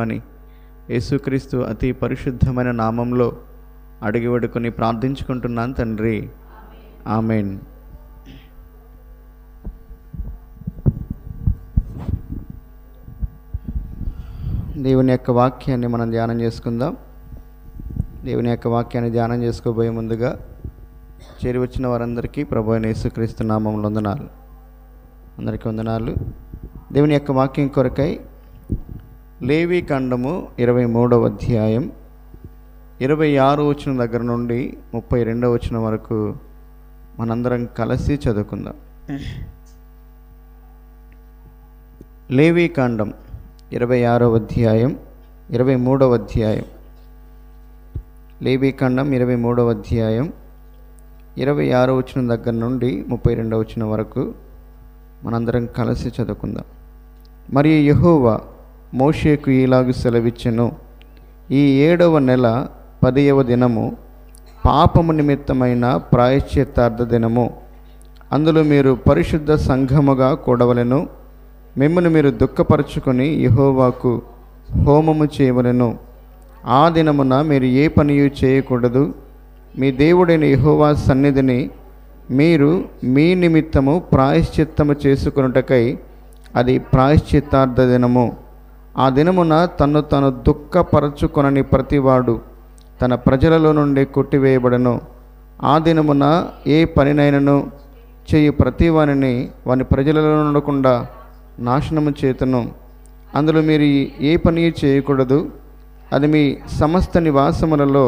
అని యేసుక్రీస్తు అతి పరిశుద్ధమైన నామంలో అడిగి వేడుకొని ప్రార్థించుకుంటున్నాను తండ్రి, ఆమెన్. దేవుని యొక్క వాక్యాన్ని మనం ధ్యానం చేసుకుందాం. దేవుని యొక్క వాక్యాన్ని ధ్యానం చేసుకోబోయే ముందుగా చేరి వచ్చిన వారందరికీ ప్రభు అయిన యేసుక్రీస్తు నామములో వందనాలు. అందరికీ వందనాలు. దేవుని యొక్క వాక్యం కొరకై లేవి కాండము 23వ అధ్యాయం 26వ వచనం దగ్గర నుండి 32వ వచనం వరకు మనందరం కలిసి చదువుకుందాం. లేవి కాండం 26వ అధ్యాయం 23వ అధ్యాయం లేవి కాండం 23వ అధ్యాయం 26వ వచనం దగ్గర నుండి 32వ వచనం వరకు మనందరం కలిసి చదువుకుందాం. మరియు యెహోవా మోషేకు ఇలాగు సెలవిచ్చెను, ఈ 7వ నెల 10వ దినము పాపము నిమిత్తమైన ప్రాయశ్చిత్తార్థ దినము. అందులో మీరు పరిశుద్ధ సంఘముగా కూడవలెను. మిమ్మల్ని మీరు దుఃఖపరచుకొని యెహోవాకు హోమము చేయవలెను. ఆ దినమున మీరు ఏ పనియు చేయకూడదు. మీ దేవుడైన యెహోవా సన్నిధిని మీరు మీ నిమిత్తము ప్రాయశ్చిత్తము చేసుకొనుటకై అది ప్రాయశ్చిత్తార్థ దినము. ఆ దినమున తన్ను తాను దుఃఖపరచుకొనని ప్రతివాడు తన ప్రజలలో నుండి కొట్టివేయబడను. ఆ దినమున ఏ పనినైనను చేయు ప్రతివానిని వాని ప్రజలలో ఉండకుండా నాశనము చేతును. అందులో మీరు ఏ పని చేయకూడదు. అది మీ సమస్త నివాసములలో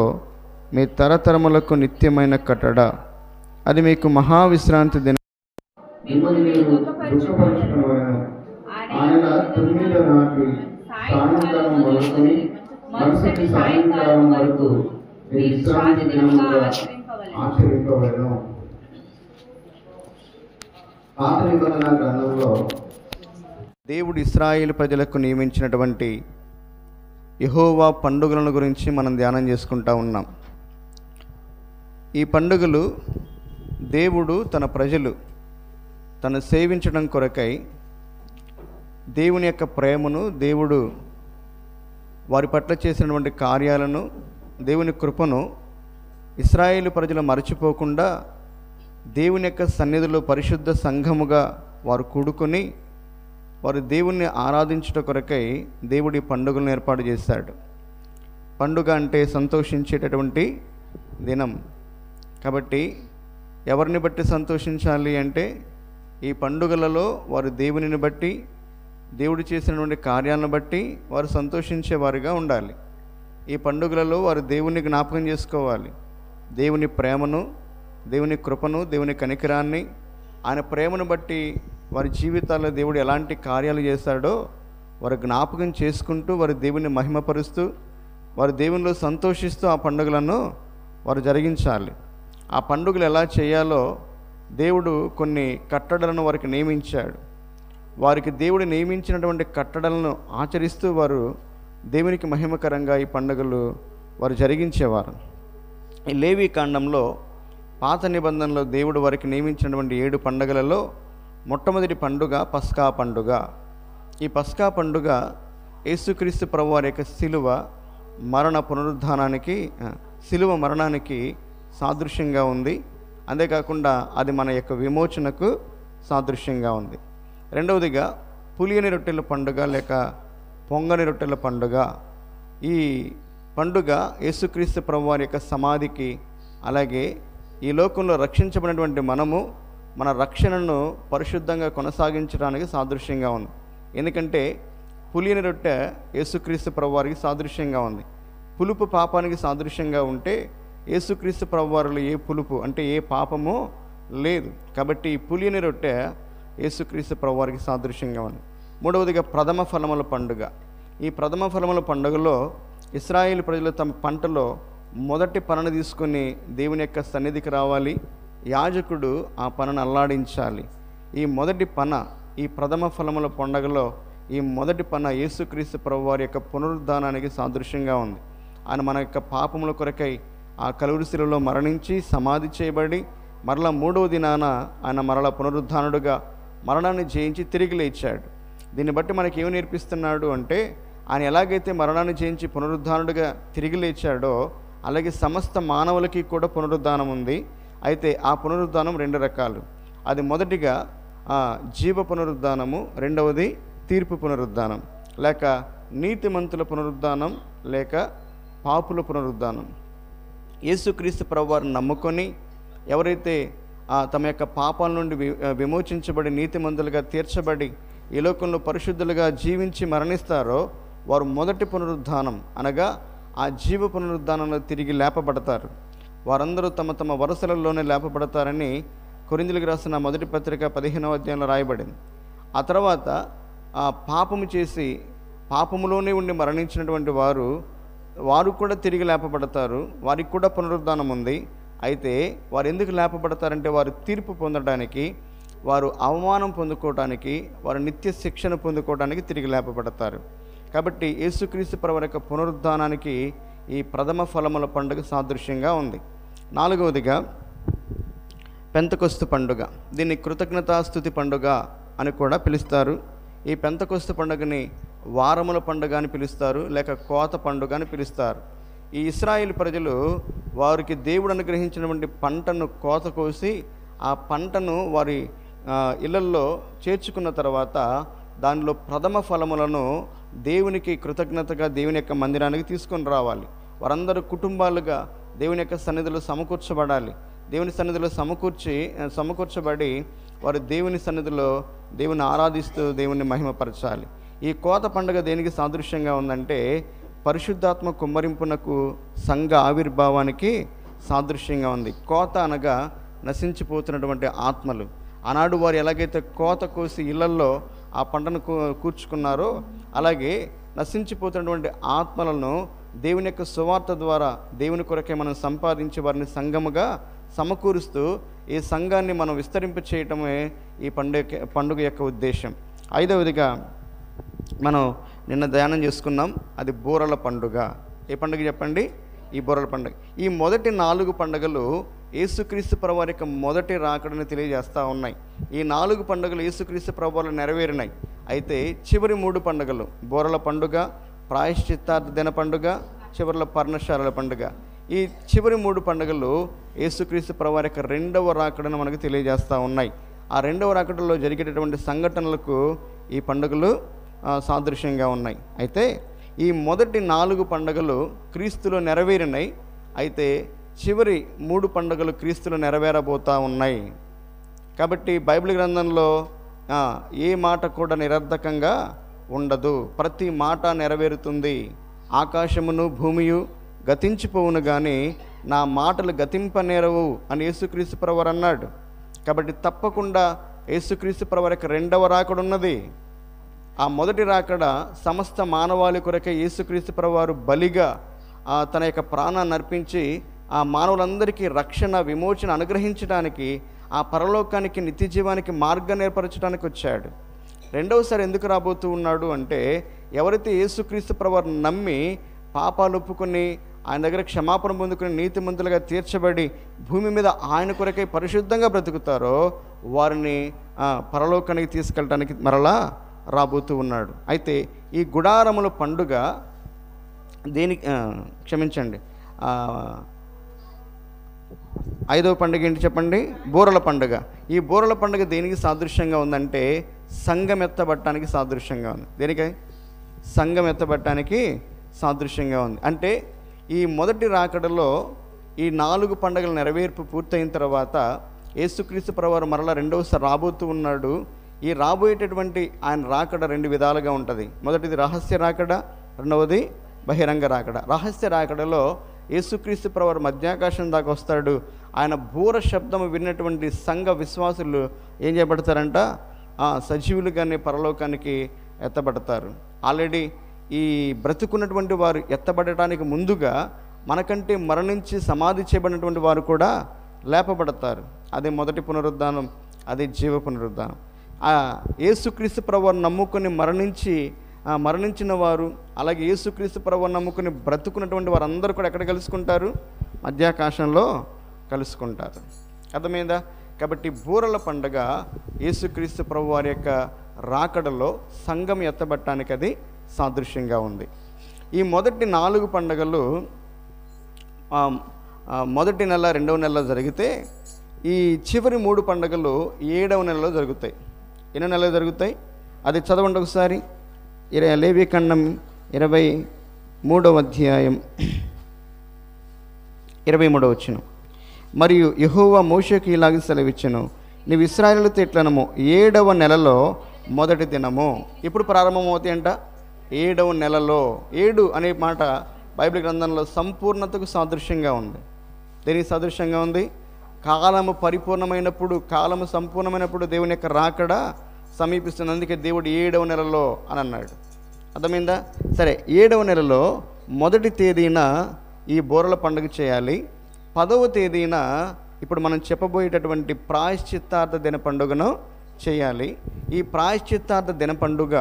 మీ తరతరములకు నిత్యమైన కట్టడ. అది మీకు మహావిశ్రాంతి దినం. దేవుడు ఇశ్రాయేలు ప్రజలకు నియమించినటువంటి యెహోవా పండుగలను గురించి మనం ధ్యానం చేసుకుంటా ఉన్నాం. ఈ పండుగలు దేవుడు తన ప్రజలు తను సేవించడం కొరకై దేవుని యొక్క ప్రేమను, దేవుడు వారి పట్ల చేసినటువంటి కార్యాలను, దేవుని కృపను ఇశ్రాయేలు ప్రజలు మరచిపోకుండా దేవుని యొక్క సన్నిధిలో పరిశుద్ధ సంఘముగా వారు కూడుకొని వారు దేవుణ్ణి ఆరాధించుట కొరకై దేవుడి పండుగలను ఏర్పాటు చేశాడు. పండుగ అంటే సంతోషించేటటువంటి దినం. కాబట్టి ఎవరిని బట్టి సంతోషించాలి అంటే ఈ పండుగలలో వారు దేవునిని బట్టి, దేవుడు చేసినటువంటి కార్యాలను బట్టి వారు సంతోషించేవారుగా ఉండాలి. ఈ పండుగలలో వారు దేవుని జ్ఞాపకం చేసుకోవాలి. దేవుని ప్రేమను, దేవుని కృపను, దేవుని కనికరాన్ని, ఆయన ప్రేమను బట్టి వారి జీవితాల్లో దేవుడు ఎలాంటి కార్యాలు చేశాడో వారు జ్ఞాపకం చేసుకుంటూ వారు దేవుని మహిమపరుస్తూ వారు దేవునిలో సంతోషిస్తూ ఆ పండుగలను వారు జరిగించాలి. ఆ పండుగలు ఎలా చేయాలో దేవుడు కొన్ని కట్టడలను వారికి నియమించాడు. వారికి దేవుడు నియమించినటువంటి కట్టడలను ఆచరిస్తూ వారు దేవునికి మహిమకరంగా ఈ పండుగలు వారు జరిగించేవారు. ఈ లేవి కాండంలో పాత నిబంధనలో దేవుడు వారికి నియమించినటువంటి 7 పండుగలలో మొట్టమొదటి పండుగ పస్కా పండుగ. ఈ పస్కా పండుగ యేసుక్రీస్తు ప్రభువారి యొక్క శిలువ మరణానికి సాదృశ్యంగా ఉంది. అంతేకాకుండా అది మన యొక్క విమోచనకు సాదృశ్యంగా ఉంది. రెండవదిగా పులియని రొట్టెల పండుగ లేక పొంగని రొట్టెల పండుగ. ఈ పండుగ యేసుక్రీస్తు ప్రభువారి యొక్క సమాధికి, అలాగే ఈ లోకంలో రక్షించబడినటువంటి మనము మన రక్షణను పరిశుద్ధంగా కొనసాగించడానికి సాదృశ్యంగా ఉంది. ఎందుకంటే పులియని రొట్టె యేసుక్రీస్తు ప్రభువారికి సాదృశ్యంగా ఉంది. పులుపు పాపానికి సాదృశ్యంగా ఉంటే యేసుక్రీస్తు ప్రభువారిలో ఏ పులుపు అంటే ఏ పాపమో లేదు. కాబట్టి ఈ పులియని రొట్టె యేసుక్రీస్తు ప్రభువారికి సాదృశ్యంగా ఉంది. మూడవదిగా ప్రథమ ఫలముల పండుగ. ఈ ప్రథమ ఫలముల పండుగలో ఇశ్రాయేలు ప్రజలు తమ పంటలో మొదటి పనను తీసుకొని దేవుని యొక్క సన్నిధికి రావాలి. యాజకుడు ఆ పనను అల్లాడించాలి. ఈ మొదటి పన, ఈ ప్రథమ ఫలముల పండుగలో ఈ మొదటి పన యేసుక్రీస్తు ప్రభువారి యొక్క పునరుద్ధానానికి సాదృశ్యంగా ఉంది. ఆయన మన యొక్క పాపముల కొరకై ఆ కలువరి శిలువలో మరణించి సమాధి చేయబడి మరలా 3వ దినాన ఆయన మరలా పునరుద్ధానుడుగా మరణాన్ని జయించి తిరిగి లేచాడు. దీన్ని బట్టి మనకి ఏమి నేర్పిస్తున్నాడు అంటే ఆయన ఎలాగైతే మరణాన్ని జయించి పునరుద్ధానుడిగా తిరిగి లేచాడో అలాగే సమస్త మానవులకి కూడా పునరుద్ధానం ఉంది. అయితే ఆ పునరుద్ధానం 2 రకాలు. అది మొదటిగా జీవ పునరుద్ధానము, రెండవది తీర్పు పునరుద్ధానం, లేక నీతిమంతుల పునరుద్ధానం, లేక పాపుల పునరుద్ధానం. యేసుక్రీస్తు ప్రభువారిని నమ్ముకొని ఎవరైతే తమ యొక్క పాపాల నుండి విమోచించబడి నీతిమంతులుగా తీర్చబడి ఈ లోకంలో పరిశుద్ధులుగా జీవించి మరణిస్తారో వారు మొదటి పునరుద్ధానం అనగా ఆ జీవ పునరుద్ధానంలో తిరిగి లేపబడతారు. వారందరూ తమ తమ వరుసలలోనే లేపబడతారని కొరింథీయులకు రాసిన మొదటి పత్రిక 15వ అధ్యాయంలో రాయబడింది. ఆ తర్వాత పాపము చేసి పాపములోనే ఉండి మరణించినటువంటి వారు కూడా తిరిగి లేపబడతారు. వారికి కూడా పునరుద్ధానం ఉంది. అయితే వారు ఎందుకు లేపబడతారంటే వారు తీర్పు పొందడానికి, వారు అవమానం పొందుకోవడానికి, వారు నిత్య శిక్షణ పొందుకోవడానికి తిరిగి లేపబడతారు. కాబట్టి యేసుక్రీస్తు ప్రభువు యొక్క పునరుద్ధానానికి ఈ ప్రథమ ఫలముల పండుగ సాదృశ్యంగా ఉంది. 4వదిగా పెంతెకొస్తు పండుగ. దీన్ని కృతజ్ఞతాస్తుతి పండుగ అని కూడా పిలుస్తారు. ఈ పెంతెకొస్తు పండుగని వారముల పండుగ అని పిలుస్తారు, లేక కోత పండుగ అని పిలుస్తారు. ఈ ఇశ్రాయేలు ప్రజలు వారికి దేవుడు అనుగ్రహించినటువంటి పంటను కోత కోసి ఆ పంటను వారి ఇళ్లల్లో చేర్చుకున్న తర్వాత దానిలో ప్రథమ ఫలములను దేవునికి కృతజ్ఞతగా దేవుని యొక్క మందిరానికి తీసుకొని రావాలి. వారందరూ కుటుంబాలుగా దేవుని యొక్క సన్నిధిలో సమకూర్చబడాలి. దేవుని సన్నిధిలో సమకూర్చబడి వారు దేవుని సన్నిధిలో దేవుని ఆరాధిస్తూ దేవుని మహిమపరచాలి. ఈ కోత పండుగ దేనికి సాదృశ్యంగా ఉందంటే పరిశుద్ధాత్మ కుమ్మరింపునకు సంఘ ఆవిర్భావానికి సాదృశ్యంగా ఉంది. కోత అనగా నశించిపోతున్నటువంటి ఆత్మలు. ఆనాడు వారు ఎలాగైతే కోత కోసి ఇళ్లల్లో ఆ పంటను కూర్చుకున్నారో అలాగే నశించిపోతున్నటువంటి ఆత్మలను దేవుని యొక్క సువార్త ద్వారా దేవుని కొరకే మనం సంపాదించి వారిని సంఘముగా సమకూరుస్తూ ఈ సంఘాన్ని మనం విస్తరింప చేయటమే ఈ పండుగ యొక్క ఉద్దేశం. 5వదిగా మనం నిన్న ధ్యానం చేసుకున్నాం, అది బూరల పండుగ. ఏ పండుగ చెప్పండి? ఈ బూరల పండుగ. ఈ మొదటి 4 పండుగలు యేసుక్రీస్తు ప్రభువారి యొక్క మొదటి రాకడని తెలియజేస్తూ ఉన్నాయి. ఈ 4 పండుగలు యేసుక్రీస్తు ప్రభువారు నెరవేరినాయి. అయితే చివరి 3 పండుగలు బూరల పండుగ, ప్రాయశ్చిత్తార్థ దిన పండుగ, చివరిలో పర్ణశాలల పండుగ. ఈ చివరి 3 పండుగలు యేసుక్రీస్తు ప్రభువారి యొక్క 2వ రాకడను మనకు తెలియజేస్తూ ఉన్నాయి. ఆ 2వ రాకడలో జరిగేటటువంటి సంఘటనలకు ఈ పండుగలు సాదృశ్యంగా ఉన్నాయి. అయితే ఈ మొదటి 4 పండుగలు క్రీస్తులో నెరవేరినాయి. అయితే చివరి 3 పండుగలు క్రీస్తులో నెరవేరబోతూ ఉన్నాయి. కాబట్టి బైబిల్ గ్రంథంలో ఏ మాట కూడా నిరర్ధకంగా ఉండదు. ప్రతి మాట నెరవేరుతుంది. ఆకాశమును భూమియు గతించిపోవును కానీ నా మాటలు గతింపనేరవు అని యేసుక్రీస్తు ప్రభువారు అన్నాడు. కాబట్టి తప్పకుండా యేసుక్రీస్తు ప్రభువారి యొక్క 2వ రాకడ ఉన్నది. ఆ మొదటి రాకడ సమస్త మానవాళి కొరకే యేసుక్రీస్తు ప్రభువారు బలిగా తన యొక్క ప్రాణాన్ని అర్పించి ఆ మానవులందరికీ రక్షణ విమోచన అనుగ్రహించడానికి, ఆ పరలోకానికి నిత్య జీవానికి మార్గాన్ని ఏర్పరచడానికి వచ్చాడు. 2వసారి ఎందుకు రాబోతూ ఉన్నాడు అంటే ఎవరైతే యేసుక్రీస్తు ప్రభువారు నమ్మి పాపాలు ఒప్పుకొని ఆయన దగ్గర క్షమాపణ పొందుకుని నీతిమంతులుగా తీర్చబడి భూమి మీద ఆయన కొరకై పరిశుద్ధంగా బ్రతుకుతారో వారిని పరలోకానికి తీసుకెళ్ళడానికి మరలా రాబోతూ ఉన్నాడు. అయితే ఈ గుడారముల పండుగ క్షమించండి 5వ పండుగ ఏంటి చెప్పండి? బూరల పండుగ. ఈ బూరల పండుగ దేనికి సాదృశ్యంగా ఉందంటే సంఘం ఎత్తబట్టడానికి సాదృశ్యంగా ఉంది. దేనికై? సంఘం ఎత్తబట్టడానికి సాదృశ్యంగా ఉంది. అంటే ఈ మొదటి రాకడలో ఈ 4 పండుగల నెరవేర్పు పూర్తయిన తర్వాత యేసుక్రీస్తు ప్రభువారు మరలా 2వసారి రాబోతూ ఉన్నాడు. ఈ రాబోయేటటువంటి ఆయన రాకడ 2 విధాలుగా ఉంటుంది. మొదటిది రహస్య రాకడ, రెండవది బహిరంగ రాకడ. రహస్య రాకడలో యేసుక్రీస్తు ప్రభువారు మధ్యాకాశం దాకా వస్తాడు. ఆయన బూర శబ్దము విన్నటువంటి సంఘ విశ్వాసులు ఏం చేయబడతారంట? సజీవులుగానే పరలోకానికి ఎత్తబడతారు. ఆల్రెడీ ఈ బ్రతుకున్నటువంటి వారు ఎత్తబడటానికి ముందుగా మనకంటే మరణించి సమాధి చేయబడినటువంటి వారు కూడా లేపబడతారు. అదే మొదటి పునరుద్ధానం, అదే జీవ పునరుద్ధానం. యేసుక్రీస్తు ప్రభువును నమ్ముకొని మరణించిన వారు, అలాగే యేసుక్రీస్తు ప్రభువును నమ్ముకొని బ్రతుకున్నటువంటి వారందరూ కూడా ఎక్కడ కలుసుకుంటారు? మధ్యాకాశంలో కలుసుకుంటారు. అర్థమైందా? కాబట్టి బూరల పండుగ యేసుక్రీస్తు ప్రభువారి యొక్క రాకడలో సంఘం ఎత్తబట్టడానికి అది సాదృశ్యంగా ఉంది. ఈ మొదటి 4 పండుగలు మొదటి నెల, 2వ నెలలో జరిగితే ఈ చివరి 3 పండుగలు 7వ నెలలో జరుగుతాయి. ఎన్నో నెలలో జరుగుతాయి? అది చదవండి ఒకసారి. లేవికాండం 23వ అధ్యాయం 23వ వచనం. మరియు యెహోవా మోషేకు ఇలాగ సెలవిచ్చెను, నీవు ఇశ్రాయేలుతో ఇట్లనము, 7వ నెలలో మొదటి దినము. ఇప్పుడు ప్రారంభమవుతాయి అంట 7వ నెలలో. 7 అనే మాట బైబిల్ గ్రంథంలో సంపూర్ణతకు సాదృశ్యంగా ఉంది. దేనికి సాదృశ్యంగా ఉంది? కాలము పరిపూర్ణమైనప్పుడు, కాలము సంపూర్ణమైనప్పుడు దేవుని యొక్క రాకడ సమీపిస్తుంది. అందుకే దేవుడు 7వ నెలలో అని అన్నాడు. అర్థమైందా? సరే, 7వ నెలలో మొదటి తేదీన ఈ బోరల పండుగ చేయాలి. 10వ తేదీన ఇప్పుడు మనం చెప్పబోయేటటువంటి ప్రాయశ్చిత్తార్థ దిన పండుగను చేయాలి. ఈ ప్రాయశ్చిత్తార్థ దిన పండుగ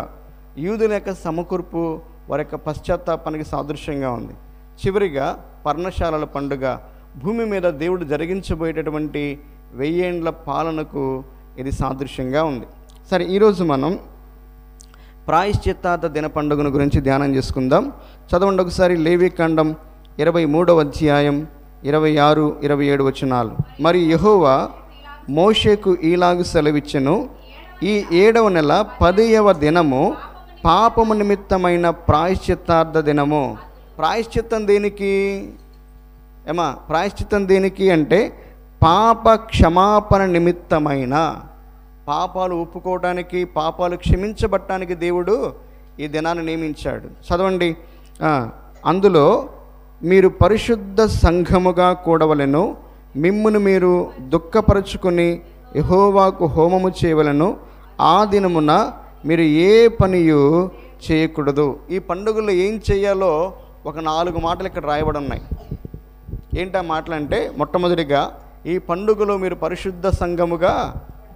యూదుల యొక్క సమకూర్పు, వారి యొక్క పశ్చాత్తాపానికి సాదృశ్యంగా ఉంది. చివరిగా పర్ణశాలల పండుగ, భూమి మీద దేవుడు జరిగించబోయేటటువంటి 1000 ఏండ్ల పాలనకు ఇది సాదృశ్యంగా ఉంది. సరే, ఈరోజు మనం ప్రాయశ్చిత్తార్థ దిన పండుగను గురించి ధ్యానం చేసుకుందాం. చదవండి ఒకసారి. లేవికాండం 23వ అధ్యాయం 26, 27 వచనాలు. మరి యెహోవా మోషేకు ఈలాగు సెలవిచ్చెను, ఈ 7వ నెల 10వ దినము పాపము నిమిత్తమైన ప్రాయశ్చిత్తార్థ దినము. ప్రాయశ్చిత్తం దేనికి? ప్రాయశ్చిత్తం దేనికి అంటే పాప క్షమాపణ నిమిత్తమైన, పాపాలు ఒప్పుకోవడానికి, పాపాలు క్షమించబడటానికి దేవుడు ఈ దినాన్ని నియమించాడు. చదవండి. అందులో మీరు పరిశుద్ధ సంఘముగా కూడవలెను, మిమ్మును మీరు దుఃఖపరచుకొని యెహోవాకు హోమము చేయవలెను, ఆ దినమున మీరు ఏ పనియు చేయకూడదు. ఈ పండుగలో ఏం చేయాలో ఒక 4 మాటలు ఇక్కడ రాయబడి ఉన్నాయి. ఏంటా మాటలంటే, మొట్టమొదటిగా ఈ పండుగలో మీరు పరిశుద్ధ సంఘముగా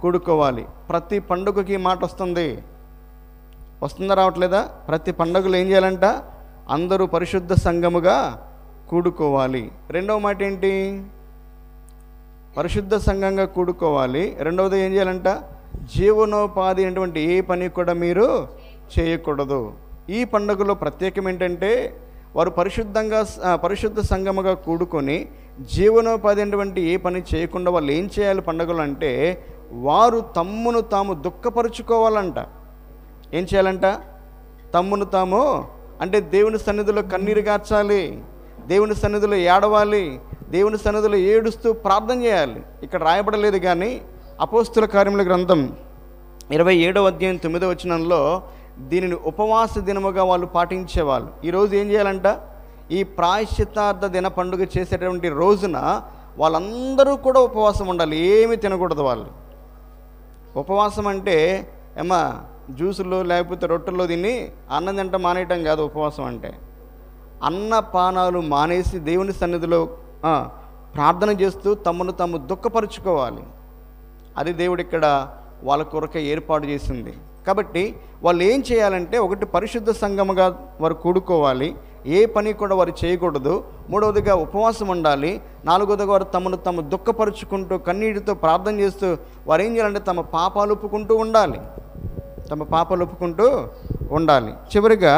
కూడుకోవాలి. ప్రతి పండుగకి మాట వస్తుందా రావట్లేదా? ప్రతి పండుగలో ఏం చేయాలంట? అందరూ పరిశుద్ధ సంఘముగా కూడుకోవాలి. రెండవ మాట ఏంటి? పరిశుద్ధ సంఘంగా కూడుకోవాలి. రెండవది ఏం చేయాలంట? జీవనోపాధి అయినటువంటి ఏ పని కూడా మీరు చేయకూడదు. ఈ పండుగలో ప్రత్యేకం ఏంటంటే, వారు పరిశుద్ధ సంఘముగా కూడుకొని జీవనోపాధి అయినటువంటి ఏ పని చేయకుండా వాళ్ళు ఏం చేయాలి పండుగలు అంటే, వారు తమ్మును తాము దుఃఖపరుచుకోవాలంట. ఏం చేయాలంట? తమ్మును తాము అంటే దేవుని సన్నిధిలో కన్నీరు గార్చాలి, దేవుని సన్నిధిలో ఏడవాలి, దేవుని సన్నిధిలో ఏడుస్తూ ప్రార్థన చేయాలి. ఇక్కడ రాయబడలేదు కానీ అపోస్తుల కార్యముల గ్రంథం 27వ అధ్యాయం 9వ వచనంలో దీనిని ఉపవాస దినముగా వాళ్ళు పాటించేవాళ్ళు. ఈరోజు ఏం చేయాలంట? ఈ ప్రాయశ్చిత్తార్థ దిన పండుగ చేసేటువంటి రోజున వాళ్ళందరూ కూడా ఉపవాసం ఉండాలి, ఏమీ తినకూడదు వాళ్ళు. ఉపవాసం అంటే జ్యూసులు లేకపోతే రొట్టెల్లో తిని అన్నం తింట మానేయటం కాదు. ఉపవాసం అంటే అన్నపానాలు మానేసి దేవుని సన్నిధిలో ప్రార్థన చేస్తూ తమను తాము దుఃఖపరుచుకోవాలి. అది దేవుడు ఇక్కడ వాళ్ళ కొరకే ఏర్పాటు చేసింది. కాబట్టి వాళ్ళు ఏం చేయాలంటే, ఒకటి పరిశుద్ధ సంఘముగా వారు కూడుకోవాలి, ఏ పని కూడా వారు చేయకూడదు. మూడవదిగా ఉపవాసం ఉండాలి. నాలుగవదిగా వారు తమను తాము దుఃఖపరుచుకుంటూ కన్నీటితో ప్రార్థన చేస్తూ వారు ఏం చేయాలంటే తమ పాపాలు ఒప్పుకుంటూ ఉండాలి. చివరిగా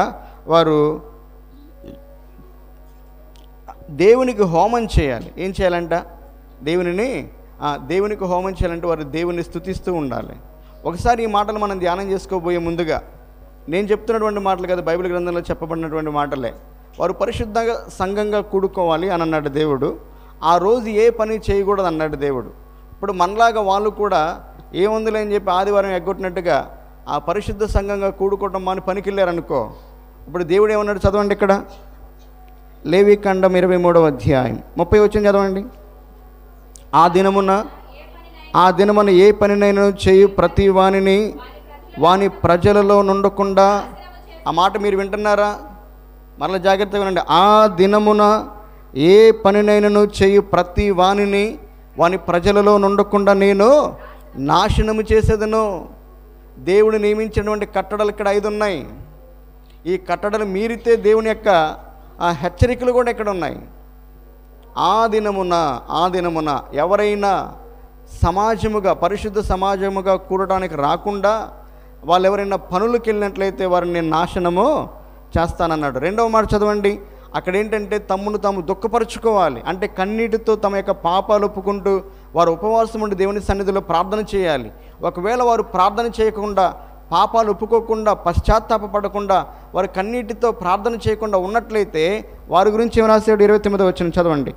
వారు దేవునికి హోమం చేయాలి. ఏం చేయాలంట? దేవునికి హోమం చేయాలంటే వారు దేవుని స్తుతిస్తూ ఉండాలి. ఒకసారి ఈ మాటలు మనం ధ్యానం చేసుకోబోయే ముందుగా నేను చెప్తున్నటువంటి మాటలు కదా, బైబిల్ గ్రంథంలో చెప్పబడినటువంటి మాటలే. వారు పరిశుద్ధంగా సంఘంగా కూడుకోవాలి అని అన్నాడు దేవుడు. ఆ రోజు ఏ పని చేయకూడదు అన్నాడు దేవుడు. ఇప్పుడు మనలాగా వాళ్ళు కూడా ఏముందిలే అని చెప్పి ఆదివారం ఎగ్గొట్టినట్టుగా ఆ పరిశుద్ధ సంఘంగా కూడుకోవటం మాని పనికి వెళ్ళారనుకో, ఇప్పుడు దేవుడు ఏమన్నాడు చదవండి. ఇక్కడ లేవికాండం 23వ అధ్యాయం 30 వచనం చదవండి. ఆ దినమున ఏ పనినైనా చేయు ప్రతి వాని ప్రజలలో నుండకుండా. ఆ మాట మీరు వింటున్నారా? మరలా జాగ్రత్తగా వినండి. ఆ దినమున ఏ పనినైనా చేయు ప్రతి వాని ప్రజలలో నుండకుండా నేను నాశనము చేసేదను. దేవుడు నియమించినటువంటి కట్టడలు ఇక్కడ 5 ఉన్నాయి. ఈ కట్టడలు మీరితే దేవుని యొక్క హెచ్చరికలు కూడా ఇక్కడ ఉన్నాయి. ఆ దినమున ఎవరైనా పరిశుద్ధ సమాజముగా కూడటానికి రాకుండా వాళ్ళు ఎవరైనా పనులకు వెళ్ళినట్లయితే వారిని నేను నాశనము చేస్తానన్నాడు. రెండవ మాట చదవండి. అక్కడ ఏంటంటే తమ్మును తాము దుఃఖపరుచుకోవాలి, అంటే కన్నీటితో తమ యొక్క పాపాలు ఒప్పుకుంటూ వారు ఉపవాసం ఉండి దేవుని సన్నిధిలో ప్రార్థన చేయాలి. ఒకవేళ వారు ప్రార్థన చేయకుండా, పాపాలు ఒప్పుకోకుండా, పశ్చాత్తాపపడకుండా, వారు కన్నీటితో ప్రార్థన చేయకుండా ఉన్నట్లయితే వారి గురించి ఏం రాశాడు? 29వ వచనం చదవండి.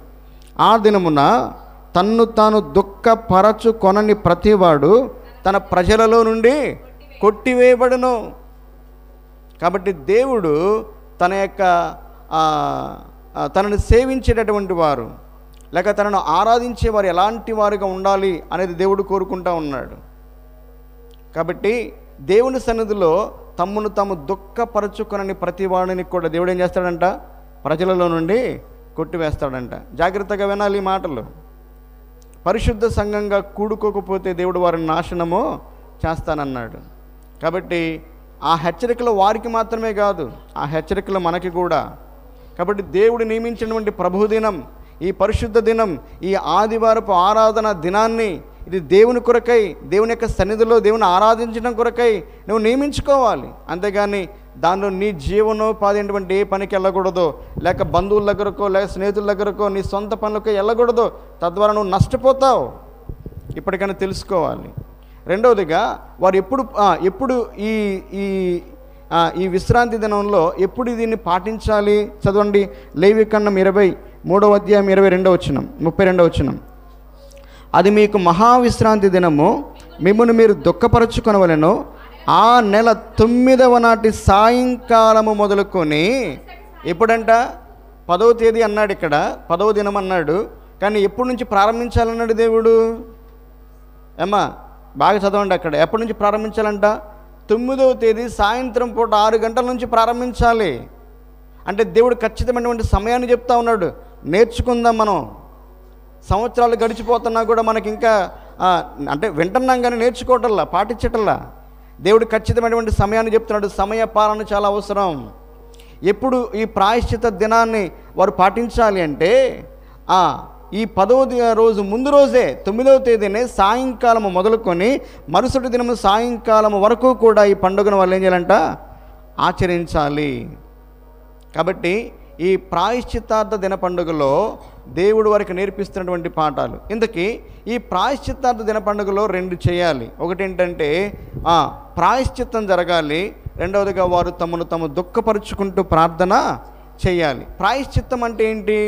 ఆ దినమున తన్ను తాను దుఃఖపరచుకొనని ప్రతివాడు తన ప్రజలలో నుండి కొట్టివేయబడును. కాబట్టి దేవుడు తన యొక్క తనను సేవించేటటువంటి వారు లేక తనను ఆరాధించే వారు ఎలాంటి వారుగా ఉండాలి అనేది దేవుడు కోరుకుంటూ ఉన్నాడు. కాబట్టి దేవుని సన్నిధిలో తమ్మును తాము దుఃఖపరచుకొనని ప్రతి వాడిని కూడా దేవుడు ఏం చేస్తాడంట? ప్రజలలో నుండి కొట్టివేస్తాడంట. జాగ్రత్తగా వినాలి ఈ మాటలు. పరిశుద్ధ సంఘంగా కూడుకోకపోతే దేవుడు వారిని నాశనము చేస్తానన్నాడు. కాబట్టి ఆ హెచ్చరికలు వారికి మాత్రమే కాదు, ఆ హెచ్చరికలు మనకి కూడా. కాబట్టి దేవుడు నియమించినటువంటి ప్రభుదినం, ఈ పరిశుద్ధ దినం, ఈ ఆదివారపు ఆరాధన దినాన్ని ఇది దేవుని కొరకై, దేవుని యొక్క సన్నిధిలో దేవుని ఆరాధించడం కొరకై నువ్వు నియమించుకోవాలి. అంతేగాని దానిలో నీ జీవనోపాధి అయినటువంటి ఏ పనికి వెళ్ళకూడదు, లేక బంధువుల దగ్గరకో లేక స్నేహితుల దగ్గరకో నీ సొంత పనులకో వెళ్ళకూడదు. తద్వారా నువ్వు నష్టపోతావు. ఇప్పటికైనా తెలుసుకోవాలి. రెండవదిగా వారు ఎప్పుడు ఈ విశ్రాంతి దినంలో ఎప్పుడు దీన్ని పాటించాలి? చదవండి. లేవికాండం 23వ అధ్యాయం 22వ వచనం, 32వ వచనం. అది మీకు మహావిశ్రాంతి దినము, మిమ్మును మీరు దుఃఖపరచుకొనవలెను. ఆ నెల 9వ నాటి సాయంకాలము మొదలుకొని, ఎప్పుడంట? 10వ తేదీ అన్నాడు, ఇక్కడ 10వ దినం అన్నాడు. కానీ ఎప్పటి నుంచి ప్రారంభించాలన్నాడు దేవుడు? ఏమ్మా బాగా చదవండి. అక్కడ ఎప్పటి నుంచి ప్రారంభించాలంట? 9వ తేదీ సాయంత్రం పూట 6 గంటల నుంచి ప్రారంభించాలి. అంటే దేవుడు ఖచ్చితమైనటువంటి సమయాన్ని చెప్తా ఉన్నాడు. నేర్చుకుందాం మనం. సంవత్సరాలు గడిచిపోతున్నా కూడా మనకి ఇంకా అంటే వింటున్నాం కానీ నేర్చుకోవటల్లా, పాటించటల్లా. దేవుడు ఖచ్చితమైనటువంటి సమయాన్ని చెప్తున్నాడు. సమయ పాలన చాలా అవసరం. ఎప్పుడు ఈ ప్రాయశ్చిత దినాన్ని వారు పాటించాలి అంటే ఈ 10వ రోజు ముందు రోజే 9వ తేదీనే సాయంకాలము మొదలుకొని మరుసటి దినము సాయంకాలము వరకు కూడా ఈ పండుగను వాళ్ళు ఏం చేయాలంట? ఆచరించాలి. కాబట్టి ఈ ప్రాయశ్చిత్తార్థ దిన పండుగలో దేవుడు వారికి నేర్పిస్తున్నటువంటి పాఠాలు. ఇందుకీ ఈ ప్రాయశ్చిత్తార్థ దిన పండుగలో 2 చేయాలి. ఒకటి ఏంటంటే ప్రాయశ్చిత్తం జరగాలి. రెండవదిగా వారు తమను తాము దుఃఖపరుచుకుంటూ ప్రార్థన చేయాలి. ప్రాయశ్చిత్తం అంటే ఏంటి?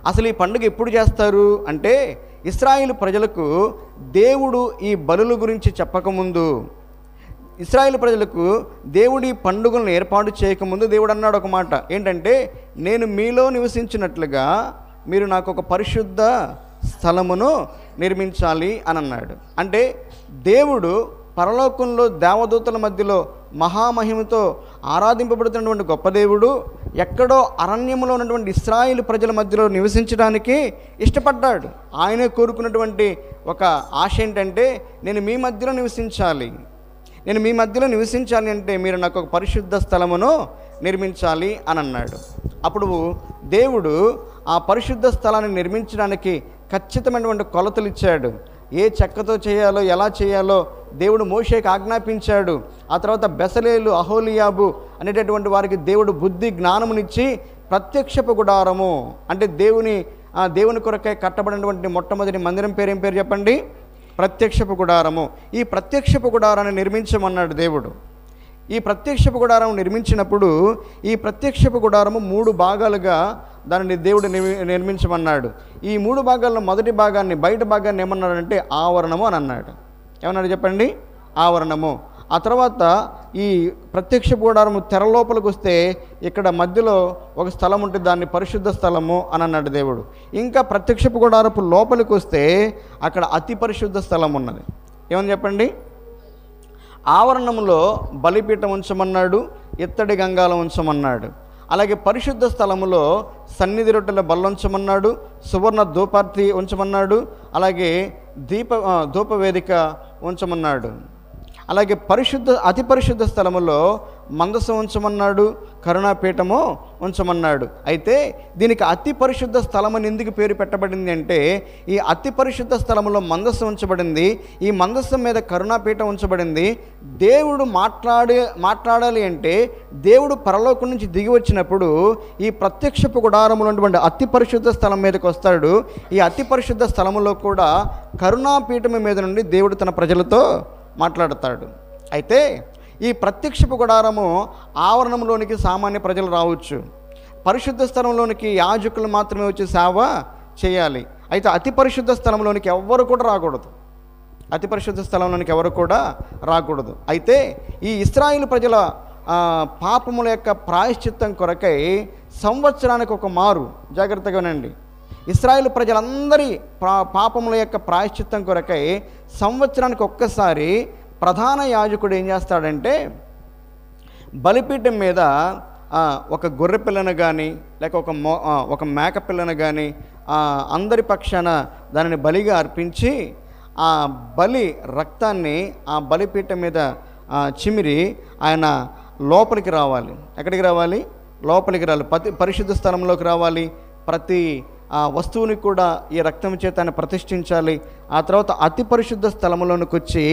అసలు ఈ పండుగ ఎప్పుడు చేస్తారు అంటే, ఇశ్రాయేలు ప్రజలకు దేవుడు ఈ బలుల గురించి చెప్పకముందు, ఇశ్రాయేలు ప్రజలకు దేవుడి పండుగలను ఏర్పాటు చేయకముందు దేవుడు అన్నాడు ఒక మాట. ఏంటంటే, నేను మీలో నివసించినట్లుగా మీరు నాకు ఒక పరిశుద్ధ స్థలమును నిర్మించాలి అని అన్నాడు. అంటే దేవుడు పరలోకంలో దేవదూతల మధ్యలో మహామహిమతో ఆరాధింపబడుతున్నటువంటి గొప్ప దేవుడు ఎక్కడో అరణ్యంలో ఉన్నటువంటి ఇశ్రాయేలు ప్రజల మధ్యలో నివసించడానికి ఇష్టపడ్డాడు. ఆయనే కోరుకున్నటువంటి ఒక ఆశ ఏంటంటే, నేను మీ మధ్యలో నివసించాలి. నేను మీ మధ్యలో నివసించాలి అంటే మీరు నాకు ఒక పరిశుద్ధ స్థలమును నిర్మించాలి అని అన్నాడు. అప్పుడు దేవుడు ఆ పరిశుద్ధ స్థలాన్ని నిర్మించడానికి ఖచ్చితమైనటువంటి కొలతలు ఇచ్చాడు. ఏ చెక్కతో చేయాలో, ఎలా చేయాలో దేవుడు మోషేకి ఆజ్ఞాపించాడు. ఆ తర్వాత బెసలేలు, అహోలియాబు అనేటటువంటి వారికి దేవుడు బుద్ధి జ్ఞానమునిచ్చి ప్రత్యక్షపు గుడారము అంటే దేవుని కొరకై కట్టబడినటువంటి మొట్టమొదటి మందిరం పేరు ఏం పేరు చెప్పండి? ప్రత్యక్షపు గుడారము. ఈ ప్రత్యక్షపు గుడారాన్ని నిర్మించమన్నాడు దేవుడు. ఈ ప్రత్యక్షపు గుడారం నిర్మించినప్పుడు ఈ ప్రత్యక్షపు గుడారము 3 భాగాలుగా దానిని దేవుడు నిర్మించమన్నాడు. ఈ 3 భాగాల్లో మొదటి భాగాన్ని, బయట భాగాన్ని ఏమన్నాడంటే ఆవరణము అని అన్నాడు. ఏమన్నాడు చెప్పండి? ఆవరణము. ఆ తర్వాత ఈ ప్రత్యక్ష గుడారము తెర లోపలికి వస్తే ఇక్కడ మధ్యలో ఒక స్థలం ఉంటుంది, దాన్ని పరిశుద్ధ స్థలము అని అన్నాడు దేవుడు. ఇంకా ప్రత్యక్షపు గుడారపు లోపలికి వస్తే అక్కడ అతి పరిశుద్ధ స్థలం ఉన్నది. ఏమని చెప్పండి? ఆవరణంలో బలిపీఠం ఉంచమన్నాడు, ఇత్తడి గంగాలం ఉంచమన్నాడు. అలాగే పరిశుద్ధ స్థలములో సన్నిధి రొట్టెల బల్లుంచమన్నాడు, సువర్ణ ధూపార్తి ఉంచమన్నాడు, అలాగే ధూపవేదిక ఉంచమన్నాడు. అలాగే అతి పరిశుద్ధ స్థలములో మందసం ఉంచమన్నాడు, కరుణాపీఠము ఉంచమన్నాడు. అయితే దీనికి అతి పరిశుద్ధ స్థలం అని ఎందుకు పేరు పెట్టబడింది అంటే, ఈ అతి పరిశుద్ధ స్థలంలో మందసం ఉంచబడింది, ఈ మందసం మీద కరుణాపీఠం ఉంచబడింది. దేవుడు మాట్లాడాలి అంటే దేవుడు పరలోకం నుంచి దిగి వచ్చినప్పుడు ఈ ప్రత్యక్షపు గుడారములో ఉన్నటువంటి అతి పరిశుద్ధ స్థలం మీదకి వస్తాడు. ఈ అతి పరిశుద్ధ స్థలములో కూడా కరుణాపీఠం మీద నుండి దేవుడు తన ప్రజలతో మాట్లాడతాడు. అయితే ఈ ప్రత్యక్షపు గుడారము ఆవరణంలోనికి సామాన్య ప్రజలు రావచ్చు, పరిశుద్ధ స్థలంలోనికి యాజకులు మాత్రమే వచ్చి సేవ చేయాలి. అయితే అతి పరిశుద్ధ స్థలంలోనికి ఎవ్వరు కూడా రాకూడదు, అతి పరిశుద్ధ స్థలంలోనికి ఎవరు కూడా రాకూడదు. అయితే ఈ ఇశ్రాయేలు ప్రజల పాపముల యొక్క ప్రాయశ్చిత్తం కొరకై సంవత్సరానికి ఒక మారు, జాగ్రత్తగా వినండి, ఇశ్రాయేలు ప్రజలందరి పాపముల యొక్క ప్రాయశ్చిత్తం కొరకై సంవత్సరానికి ఒక్కసారి ప్రధాన యాజకుడు ఏం చేస్తాడంటే, బలిపీఠం మీద ఒక గొర్రె పిల్లను కానీ లేక ఒక మేక పిల్లను కానీ అందరి పక్షాన దానిని బలిగా అర్పించి ఆ బలి రక్తాన్ని ఆ బలిపీఠం మీద చిమిరి ఆయన లోపలికి రావాలి. ఎక్కడికి రావాలి? లోపలికి రావాలి, పరిశుద్ధ స్థలంలోకి రావాలి. ప్రతి వస్తువుని కూడా ఈ రక్తం చేత ఆయన ప్రతిష్ఠించాలి. ఆ తర్వాత అతి పరిశుద్ధ స్థలంలోనికి వచ్చి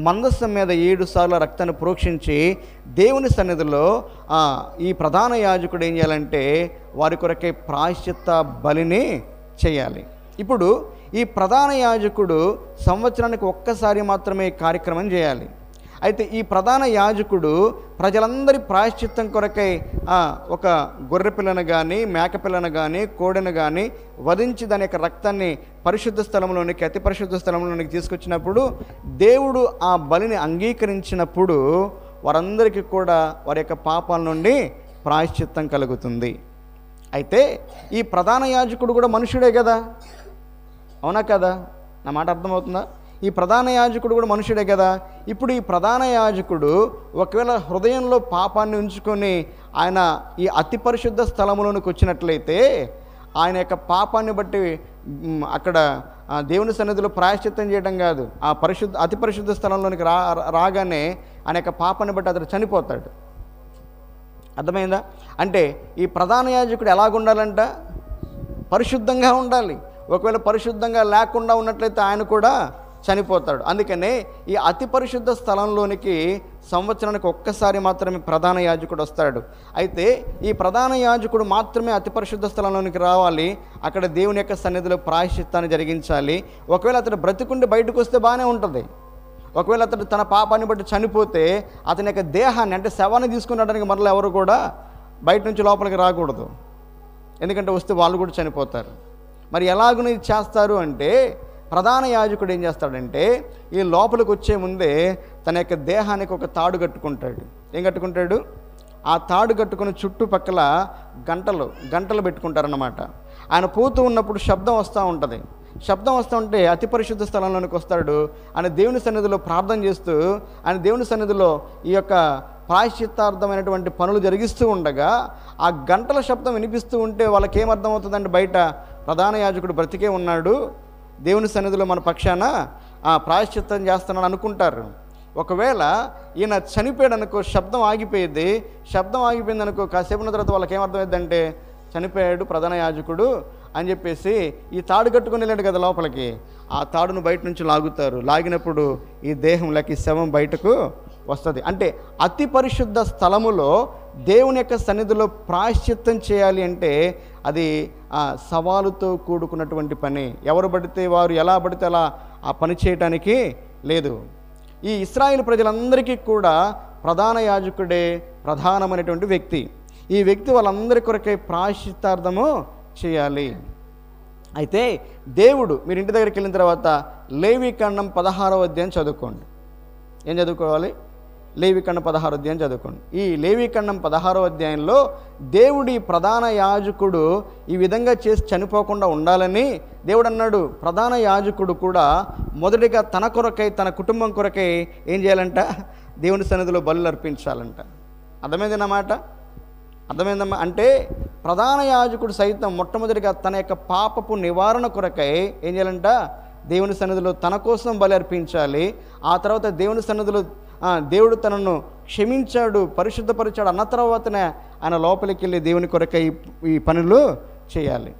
మందసం మీద 7 సార్లు రక్తాన్ని ప్రోక్షించి దేవుని సన్నిధిలో ఈ ప్రధాన యాజకుడు ఏం చేయాలంటే వారి కొరకే ప్రాయశ్చిత్త బలిని చేయాలి. ఇప్పుడు ఈ ప్రధాన యాజకుడు సంవత్సరానికి ఒక్కసారి మాత్రమే ఈ కార్యక్రమం చేయాలి. అయితే ఈ ప్రధాన యాజకుడు ప్రజలందరి ప్రాయశ్చిత్తం కొరకై ఒక గొర్రె పిల్లను కానీ మేక పిల్లను కానీ కోడెను కానీ వధించి దాని యొక్క రక్తాన్ని పరిశుద్ధ స్థలంలోనికి అతి పరిశుద్ధ స్థలంలోనికి తీసుకొచ్చినప్పుడు దేవుడు ఆ బలిని అంగీకరించినప్పుడు వారందరికీ కూడా వారి యొక్క పాపాల నుండి ప్రాయశ్చిత్తం కలుగుతుంది. అయితే ఈ ప్రధాన యాజకుడు కూడా మనుషుడే కదా, అవునా కదా? నా మాట అర్థమవుతుందా? ఈ ప్రధాన యాజకుడు కూడా మనుషుడే కదా. ఇప్పుడు ఈ ప్రధాన యాజకుడు ఒకవేళ హృదయంలో పాపాన్ని ఉంచుకొని ఆయన ఈ అతి పరిశుద్ధ స్థలములోనికి వచ్చినట్లయితే ఆయన యొక్క పాపాన్ని బట్టి అక్కడ దేవుని సన్నిధిలో ప్రాయశ్చిత్తం చేయడం కాదు, ఆ అతి పరిశుద్ధ స్థలంలోనికి రాగానే ఆయన యొక్క పాపాన్ని బట్టి అతడు చనిపోతాడు. అర్థమైందా? అంటే ఈ ప్రధాన యాజకుడు ఎలాగుండాలంట? పరిశుద్ధంగా ఉండాలి. ఒకవేళ పరిశుద్ధంగా లేకుండా ఉన్నట్లయితే ఆయన కూడా చనిపోతాడు. అందుకనే ఈ అతి పరిశుద్ధ స్థలంలోనికి సంవత్సరానికి ఒక్కసారి మాత్రమే ప్రధాన యాజకుడు వస్తాడు. అయితే ఈ ప్రధాన యాజకుడు మాత్రమే అతి పరిశుద్ధ స్థలంలోనికి రావాలి, అక్కడ దేవుని యొక్క సన్నిధిలో ప్రాయశ్చిత్తాన్ని జరిగించాలి. ఒకవేళ అతడు బ్రతికుండి బయటకు వస్తే బాగానే ఉంటుంది. ఒకవేళ అతడు తన పాపాన్ని బట్టి చనిపోతే అతని యొక్క దేహాన్ని అంటే శవాన్ని తీసుకునడానికి మరలా ఎవరు కూడా బయట నుంచి లోపలికి రాకూడదు, ఎందుకంటే వస్తే వాళ్ళు కూడా చనిపోతారు. మరి ఎలాగూ ఇది చేస్తారు అంటే ప్రధాన యాజకుడు ఏం చేస్తాడంటే ఈ లోపలికి వచ్చే ముందే తన యొక్క దేహానికి ఒక తాడు కట్టుకుంటాడు. ఏం కట్టుకుంటాడు? ఆ తాడు కట్టుకుని చుట్టుపక్కల గంటలు పెట్టుకుంటారన్నమాట. ఆయన పోతూ ఉన్నప్పుడు శబ్దం వస్తూ ఉంటుంది. శబ్దం వస్తూ ఉంటే అతి పరిశుద్ధ స్థలంలోనికి వస్తాడు. ఆయన దేవుని సన్నిధిలో ప్రార్థన చేస్తూ ఆయన దేవుని సన్నిధిలో ఈ యొక్క ప్రాయశ్చిత్తార్థమైనటువంటి పనులు జరిగిస్తూ ఉండగా ఆ గంటల శబ్దం వినిపిస్తూ ఉంటే వాళ్ళకి ఏమర్థమవుతుందంటే బయట ప్రధాన యాజకుడు బ్రతికే ఉన్నాడు, దేవుని సన్నిధిలో మన పక్షాన ప్రాయశ్చిత్తం చేస్తున్నాడు అనుకుంటారు. ఒకవేళ ఈయన చనిపోయాడు అనుకో, శబ్దం ఆగిపోయింది. శబ్దం ఆగిపోయింది అనుకో, కాసేపు ఉన్న తర్వాత వాళ్ళకి ఏమర్థమైందంటే చనిపోయాడు ప్రధాన యాజకుడు అని చెప్పేసి ఈ తాడు కట్టుకుని వెళ్ళాడు కదా లోపలికి, ఆ తాడును బయట నుంచి లాగుతారు. లాగినప్పుడు ఈ దేహం లేక ఈ శవం బయటకు వస్తుంది. అంటే అతి పరిశుద్ధ స్థలములో దేవుని యొక్క సన్నిధిలో ప్రాయశ్చిత్తం చేయాలి అంటే అది సవాలుతో కూడుకున్నటువంటి పని. ఎవరు పడితే వారు ఎలా పడితే అలా ఆ పని చేయటానికి లేదు. ఈ ఇశ్రాయేలు ప్రజలందరికీ కూడా ప్రధాన యాజకుడే ప్రధానమైనటువంటి వ్యక్తి. ఈ వ్యక్తి వాళ్ళందరి కొరకై ప్రాయశ్చిత్తార్థము చేయాలి. అయితే దేవుడు, మీరు ఇంటి దగ్గరికి వెళ్ళిన తర్వాత లేవీకాండం 16వ అధ్యాయం చదువుకోండి. ఏం చదువుకోవాలి? లేవీకాండం 16వ అధ్యాయం చదువుకోండి. ఈ లేవీకాండం 16వ అధ్యాయంలో దేవుడి ప్రధాన యాజకుడు ఈ విధంగా చేసి చనిపోకుండా ఉండాలని దేవుడు అన్నాడు. ప్రధాన యాజకుడు కూడా మొదటిగా తన కొరకై తన కుటుంబం కొరకై ఏం చేయాలంట? దేవుని సన్నిధిలో బలులు అర్పించాలంట. అర్థమైందన్నమాట? అర్థమైందమ్మా? అంటే ప్రధాన యాజకుడు సైతం మొట్టమొదటిగా తన యొక్క పాపపు నివారణ కొరకై ఏం చేయాలంట? దేవుని సన్నిధిలో తన కోసం బలి అర్పించాలి. ఆ తర్వాత దేవుని సన్నిధిలో దేవుడు తనను క్షమించాడు, పరిశుద్ధపరిచాడు అన్న తర్వాతనే ఆయన లోపలికి వెళ్ళి దేవుని కొరకై ఈ పనులు చేయాలి.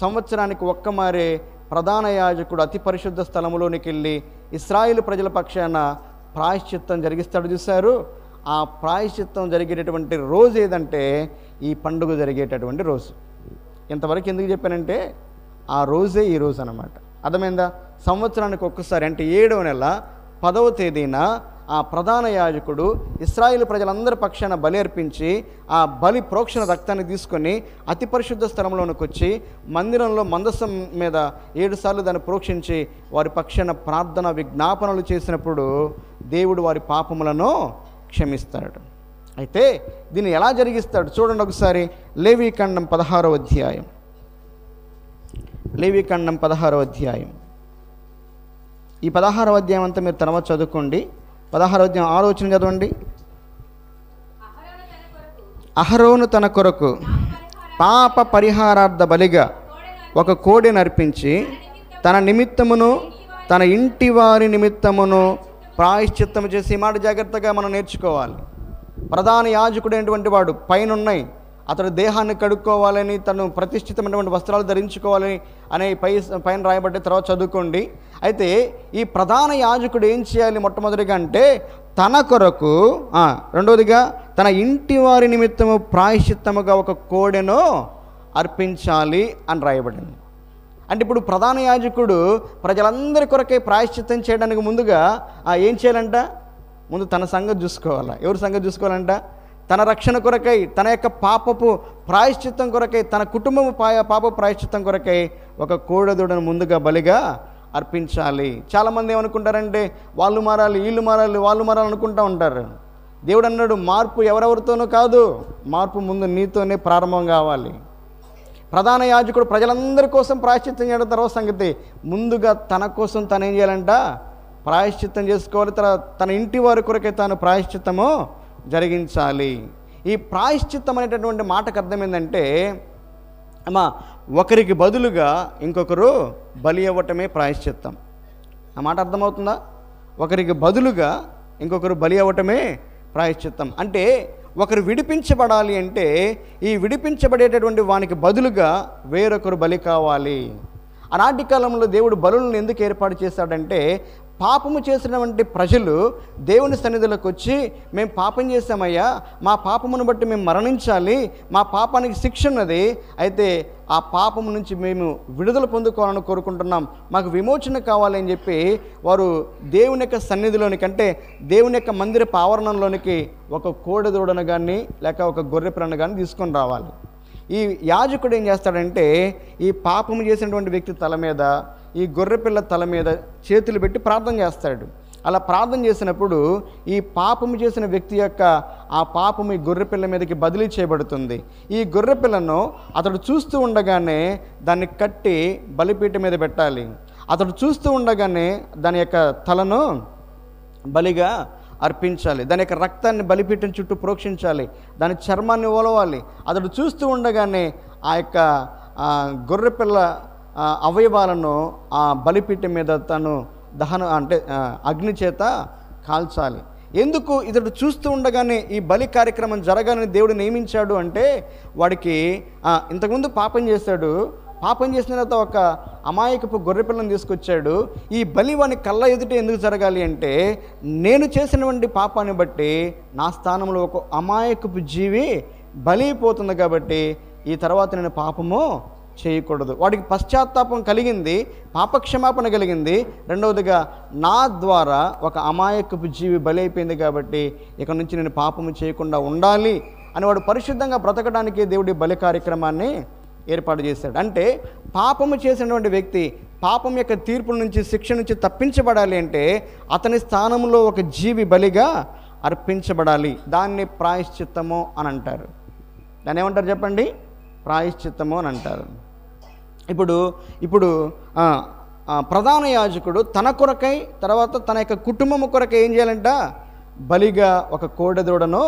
సంవత్సరానికి ఒక్కమారే ప్రధాన యాజకుడు అతి పరిశుద్ధ స్థలములోనికి వెళ్ళి ఇశ్రాయేలు ప్రజల పక్షాన ప్రాయశ్చిత్తం జరిగిస్తాడు. చూశారు, ఆ ప్రాయశ్చిత్తం జరిగేటటువంటి రోజు ఏదంటే ఈ పండుగ జరిగేటటువంటి రోజు. ఇంతవరకు ఎందుకు చెప్పానంటే ఆ రోజే ఈ రోజు అన్నమాట. అర్థమైందా? సంవత్సరానికి ఒక్కసారి అంటే 7వ నెల 10వ తేదీన ఆ ప్రధాన యాజకుడు ఇశ్రాయేలు ప్రజలందరి పక్షాన బలి అర్పించి ఆ బలి ప్రోక్షణ రక్తాన్ని తీసుకొని అతి పరిశుద్ధ స్థలంలోనికి వచ్చి మందిరంలో మందసం మీద 7 సార్లు దాన్ని ప్రోక్షించి వారి పక్షాన ప్రార్థన విజ్ఞాపనలు చేసినప్పుడు దేవుడు వారి పాపములను క్షమిస్తాడు. అయితే దీన్ని ఎలా జరిగిస్తాడు చూడండి ఒకసారి. లేవీకాండం 16వ అధ్యాయం. లేవీకాండం 16వ అధ్యాయం. ఈ 16వ అధ్యాయం అంతా మీరు తర్వాత చదువుకోండి. 16వ అధ్యాయం 6వ వచనం చదవండి. అహరోను తన కొరకు పాప పరిహారార్థ బలిగా ఒక కోడెను అర్పించి తన నిమిత్తమును తన ఇంటి వారి నిమిత్తమును ప్రాయశ్చిత్తము చేసి, ఈ మాట జాగ్రత్తగా మనం నేర్చుకోవాలి. ప్రధాన యాజకుడు అయినటువంటి వాడు పైనున్నాయి అతడు దేహాన్ని కడుక్కోవాలని, తను ప్రతిష్ఠితమైనటువంటి వస్త్రాలు ధరించుకోవాలని అనే పైన రాయబడ్డ తర్వాత చదువుకోండి. అయితే ఈ ప్రధాన యాజకుడు ఏం చేయాలి మొట్టమొదటిగా అంటే తన కొరకు, రెండవదిగా తన ఇంటి వారి నిమిత్తము ప్రాయశ్చిత్తముగా ఒక కోడెను అర్పించాలి అని రాయబడింది. అంటే ఇప్పుడు ప్రధాన యాజకుడు ప్రజలందరి కొరకే ప్రాయశ్చిత్తం చేయడానికి ముందుగా ఏం చేయాలంట? ముందు తన సంగతి చూసుకోవాలా. ఎవరి సంగతి చూసుకోవాలంట? తన రక్షణ కొరకై, తన యొక్క పాపపు ప్రాయశ్చిత్తం కొరకై, తన కుటుంబము పాప ప్రాయశ్చిత్తం కొరకై ఒక కోడెదూడను ముందుగా బలిగా అర్పించాలి. చాలామంది ఏమనుకుంటారంటే వాళ్ళు మారాలి, వీళ్ళు మారాలి, వాళ్ళు మారాలి అనుకుంటూ ఉంటారు. దేవుడు అన్నాడు మార్పు ఎవరెవరితోనూ కాదు, మార్పు ముందు నీతోనే ప్రారంభం కావాలి. ప్రధాన యాజకుడు ప్రజలందరి కోసం ప్రాయశ్చిత్తం చేయడం తర్వాత సంగతి, ముందుగా తన కోసం తను ఏం చేయాలంట? ప్రాయశ్చిత్తం చేసుకోవాలి. తన ఇంటి వారి కొరకే తాను ప్రాయశ్చిత్తము జరిగించాలి. ఈ ప్రాయశ్చిత్తం అనేటటువంటి మాటకు అర్థం ఏంటంటే ఒకరికి బదులుగా ఇంకొకరు బలి అవ్వటమే ప్రాయశ్చిత్తం. ఆ మాట అర్థమవుతుందా? ఒకరికి బదులుగా ఇంకొకరు బలి అవ్వటమే ప్రాయశ్చిత్తం. అంటే ఒకరు విడిపించబడాలి అంటే ఈ విడిపించబడేటటువంటి వానికి బదులుగా వేరొకరు బలి కావాలి. ఆనాటి కాలంలో దేవుడు బలులను ఎందుకు ఏర్పాటు చేశాడంటే పాపము చేసినటువంటి ప్రజలు దేవుని సన్నిధిలోకి వచ్చి మేము పాపం చేశామయ్యా, మా పాపమును బట్టి మేము మరణించాలి, మా పాపానికి శిక్ష ఉన్నది, అయితే ఆ పాపము నుంచి మేము విడుదల పొందుకోవాలని కోరుకుంటున్నాం, మాకు విమోచన కావాలి అని చెప్పి వారు దేవుని యొక్క సన్నిధిలోనికి అంటే దేవుని యొక్క మందిర ఆవరణంలోనికి ఒక కోడెదూడను కానీ లేక ఒక గొర్రె పిల్లను కానీ తీసుకొని రావాలి. ఈ యాజకుడు ఏం చేస్తాడంటే ఈ పాపము చేసినటువంటి వ్యక్తి తల మీద, ఈ గొర్రెపిల్ల తల మీద చేతులు పెట్టి ప్రార్థన చేస్తాడు. అలా ప్రార్థన చేసినప్పుడు ఈ పాపము చేసిన వ్యక్తి యొక్క ఆ పాపము ఈ గొర్రెపిల్ల మీదకి బదిలీ చేయబడుతుంది. ఈ గొర్రెపిల్లను అతడు చూస్తూ ఉండగానే దాన్ని కట్టి బలిపీఠం మీద పెట్టాలి. అతడు చూస్తూ ఉండగానే దాని యొక్క తలను బలిగా అర్పించాలి. దాని యొక్క రక్తాన్ని బలిపీఠం చుట్టూ ప్రోక్షించాలి. దాని చర్మాన్ని ఓలవాలి. అతడు చూస్తూ ఉండగానే ఆ యొక్క గొర్రెపిల్ల అవయవాలను ఆ బలిపీఠం మీద తను దహన అంటే అగ్ని చేత కాల్చాలి. ఎందుకు ఇతడు చూస్తూ ఉండగానే ఈ బలి కార్యక్రమం జరగాలని దేవుడు నియమించాడు అంటే వాడికి ఇంతకుముందు పాపం చేశాడు, పాపం చేసిన తర్వాత ఒక అమాయకపు గొర్రెపిల్లను తీసుకొచ్చాడు. ఈ బలి వాని కళ్ళ ఎదుట ఎందుకు జరగాలి అంటే నేను చేసినటువంటి పాపాన్ని బట్టి నా స్థానంలో ఒక అమాయకపు జీవి బలి అయిపోతుంది కాబట్టి ఈ తర్వాత నేను పాపము చేయకూడదు. వాడికి పశ్చాత్తాపం కలిగింది, పాపక్షమాపణ కలిగింది. రెండవదిగా నా ద్వారా ఒక అమాయకపు జీవి బలి అయిపోయింది కాబట్టి ఇక నుంచి నేను పాపము చేయకుండా ఉండాలి అని వాడు పరిశుద్ధంగా బ్రతకడానికి దేవుడి బలి కార్యక్రమాన్ని ఏర్పాటు చేశాడు. అంటే పాపము చేసినటువంటి వ్యక్తి పాపం యొక్క తీర్పు నుంచి శిక్ష నుంచి తప్పించబడాలి అంటే అతని స్థానంలో ఒక జీవి బలిగా అర్పించబడాలి. దాన్ని ప్రాయశ్చిత్తము అని అంటారు. దాన్ని ఏమంటారు చెప్పండి? ప్రాయశ్చిత్తము అని అంటారు. ఇప్పుడు ప్రధాన యాజకుడు తన కొరకై తర్వాత తన యొక్క కుటుంబము కొరకై ఏం చేయాలంట? బలిగా ఒక కోడెదూడను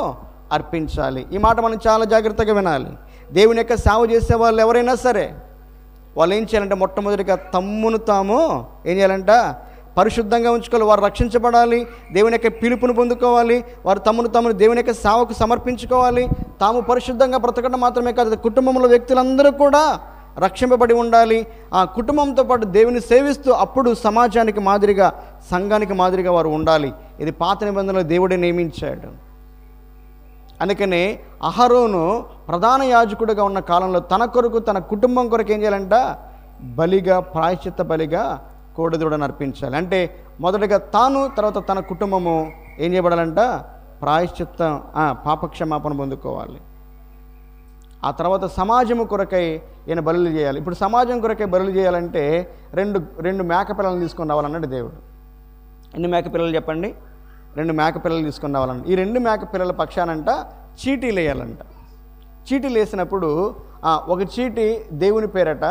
అర్పించాలి. ఈ మాట మనం చాలా జాగ్రత్తగా వినాలి. దేవుని యొక్క సేవ చేసే వాళ్ళు ఎవరైనా సరే వాళ్ళు ఏం చేయాలంటే మొట్టమొదటిగా తమ్మును తాము ఏం చేయాలంట? పరిశుద్ధంగా ఉంచుకోవాలి, వారు రక్షించబడాలి, దేవుని యొక్క పిలుపును పొందుకోవాలి, వారు తమను దేవుని యొక్క సేవకు సమర్పించుకోవాలి. తాము పరిశుద్ధంగా బ్రతకడం మాత్రమే కాదు, కుటుంబంలో వ్యక్తులందరూ కూడా రక్షింపబడి ఉండాలి. ఆ కుటుంబంతో పాటు దేవుని సేవిస్తూ అప్పుడు సమాజానికి మాదిరిగా, సంఘానికి మాదిరిగా వారు ఉండాలి. ఇది పాత నిబంధనలో దేవుడే నియమించాడు. అందుకనే అహరోను ప్రధాన యాజకుడిగా ఉన్న కాలంలో తన కొరకు, తన కుటుంబం కొరకు ఏం చేయాలంట? బలిగా, ప్రాయశ్చిత్త బలిగా కోడెదూడను అర్పించాలి. అంటే మొదటగా తాను, తర్వాత తన కుటుంబము ఏం చేయబడాలంట? ప్రాయశ్చిత్తం, పాపక్షమాపణ పొందుకోవాలి. ఆ తర్వాత సమాజము కొరకై ఈయన బలులు చేయాలి. ఇప్పుడు సమాజం కొరకై బలులు చేయాలంటే రెండు మేకపిల్లలను తీసుకొని రావాలన్నాడు దేవుడు. ఎన్ని మేకపిల్లలు చెప్పండి? 2 మేకపిల్లలు తీసుకొని రావాలంట. ఈ 2 మేకపిల్లల పక్షానంట చీటీలు వేయాలంట. చీటీలు వేసినప్పుడు ఒక చీటీ దేవుని పేరట,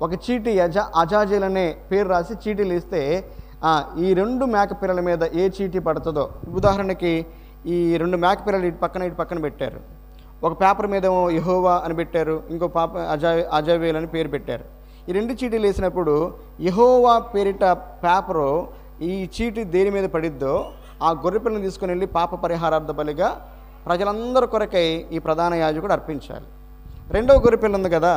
ఒక చీటీ అజాజేల్ అనే పేరు రాసి చీటీలు వేస్తే ఈ 2 మేకపిల్లల మీద ఏ చీటీ పడుతుందో, ఉదాహరణకి ఈ 2 మేకపిల్లలు ఇటు పక్కన పెట్టారు. ఒక పేపర్ మీద ఏమో యెహోవా అని పెట్టారు, ఇంకో అజావేల్ అని పేరు పెట్టారు. ఈ 2 చీటీలు వేసినప్పుడు యెహోవా పేరిట పేపరు ఈ చీటీ దేని మీద పడిద్దో ఆ గొర్రెపిల్లను తీసుకుని వెళ్ళి పాప పరిహారార్థ బలిగా ప్రజలందరి కొరకై ఈ ప్రధాన యాజకుడు అర్పించాలి. 2వ గొర్రెపిల్ల ఉంది కదా,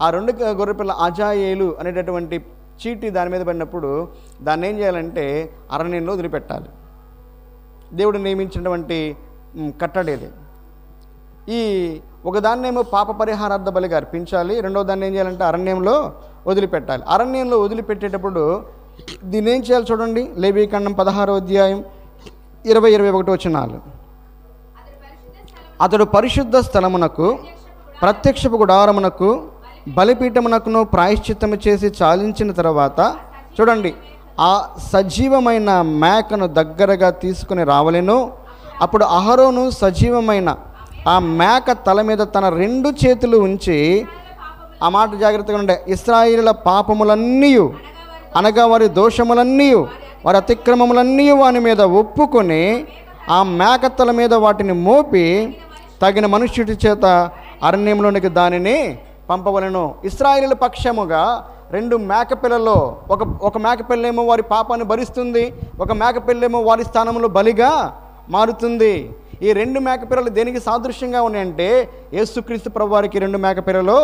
ఆ 2 గొర్రెపిల్ల అజాయేలు అనేటటువంటి చీటీ దాని మీద పడినప్పుడు దాన్ని ఏం చేయాలంటే అరణ్యంలో వదిలిపెట్టాలి. దేవుడు నియమించినటువంటి కట్టడేది. ఈ ఒకదాన్నేమో పాప పరిహారార్థ బలిగా అర్పించాలి, రెండవ దాన్ని ఏం చేయాలంటే అరణ్యంలో వదిలిపెట్టాలి. అరణ్యంలో వదిలిపెట్టేటప్పుడు దీన్ని ఏం చేయాలి చూడండి. లేవీకాండం 16వ అధ్యాయం 20-21 వచనాలు. అతడు పరిశుద్ధ స్థలమునకు, ప్రత్యక్షపు గుడారమునకు, బలిపీఠమునకును ప్రాయశ్చిత్తము చేసి చాలించిన తర్వాత చూడండి, ఆ సజీవమైన మేకను దగ్గరగా తీసుకుని రావలెను. అప్పుడు అహరోను సజీవమైన ఆ మేక తల మీద తన 2 చేతులు ఉంచి, ఆ మాట జాగ్రత్తగా ఉండే, ఇశ్రాయేలుల పాపములన్నీ అనగా వారి దోషములన్నీ, వారి అతిక్రమములన్నీ వాని మీద ఒప్పుకొని ఆ మేక తల మీద వాటిని మోపి తగిన మనుష్యుడి చేత అరణ్యంలోనికి దానిని పంపవలెను. ఇశ్రాయేలుల పక్షముగా 2 మేకపిల్లలో ఒక మేకపిల్లేమో వారి పాపాన్ని భరిస్తుంది, ఒక మేకపిల్లేమో వారి స్థానంలో బలిగా మారుతుంది. ఈ 2 మేకపిల్లలు దేనికి సాదృశ్యంగా ఉన్నాయంటే యేసుక్రీస్తు ప్రభువారికి 2 మేకపిల్లలు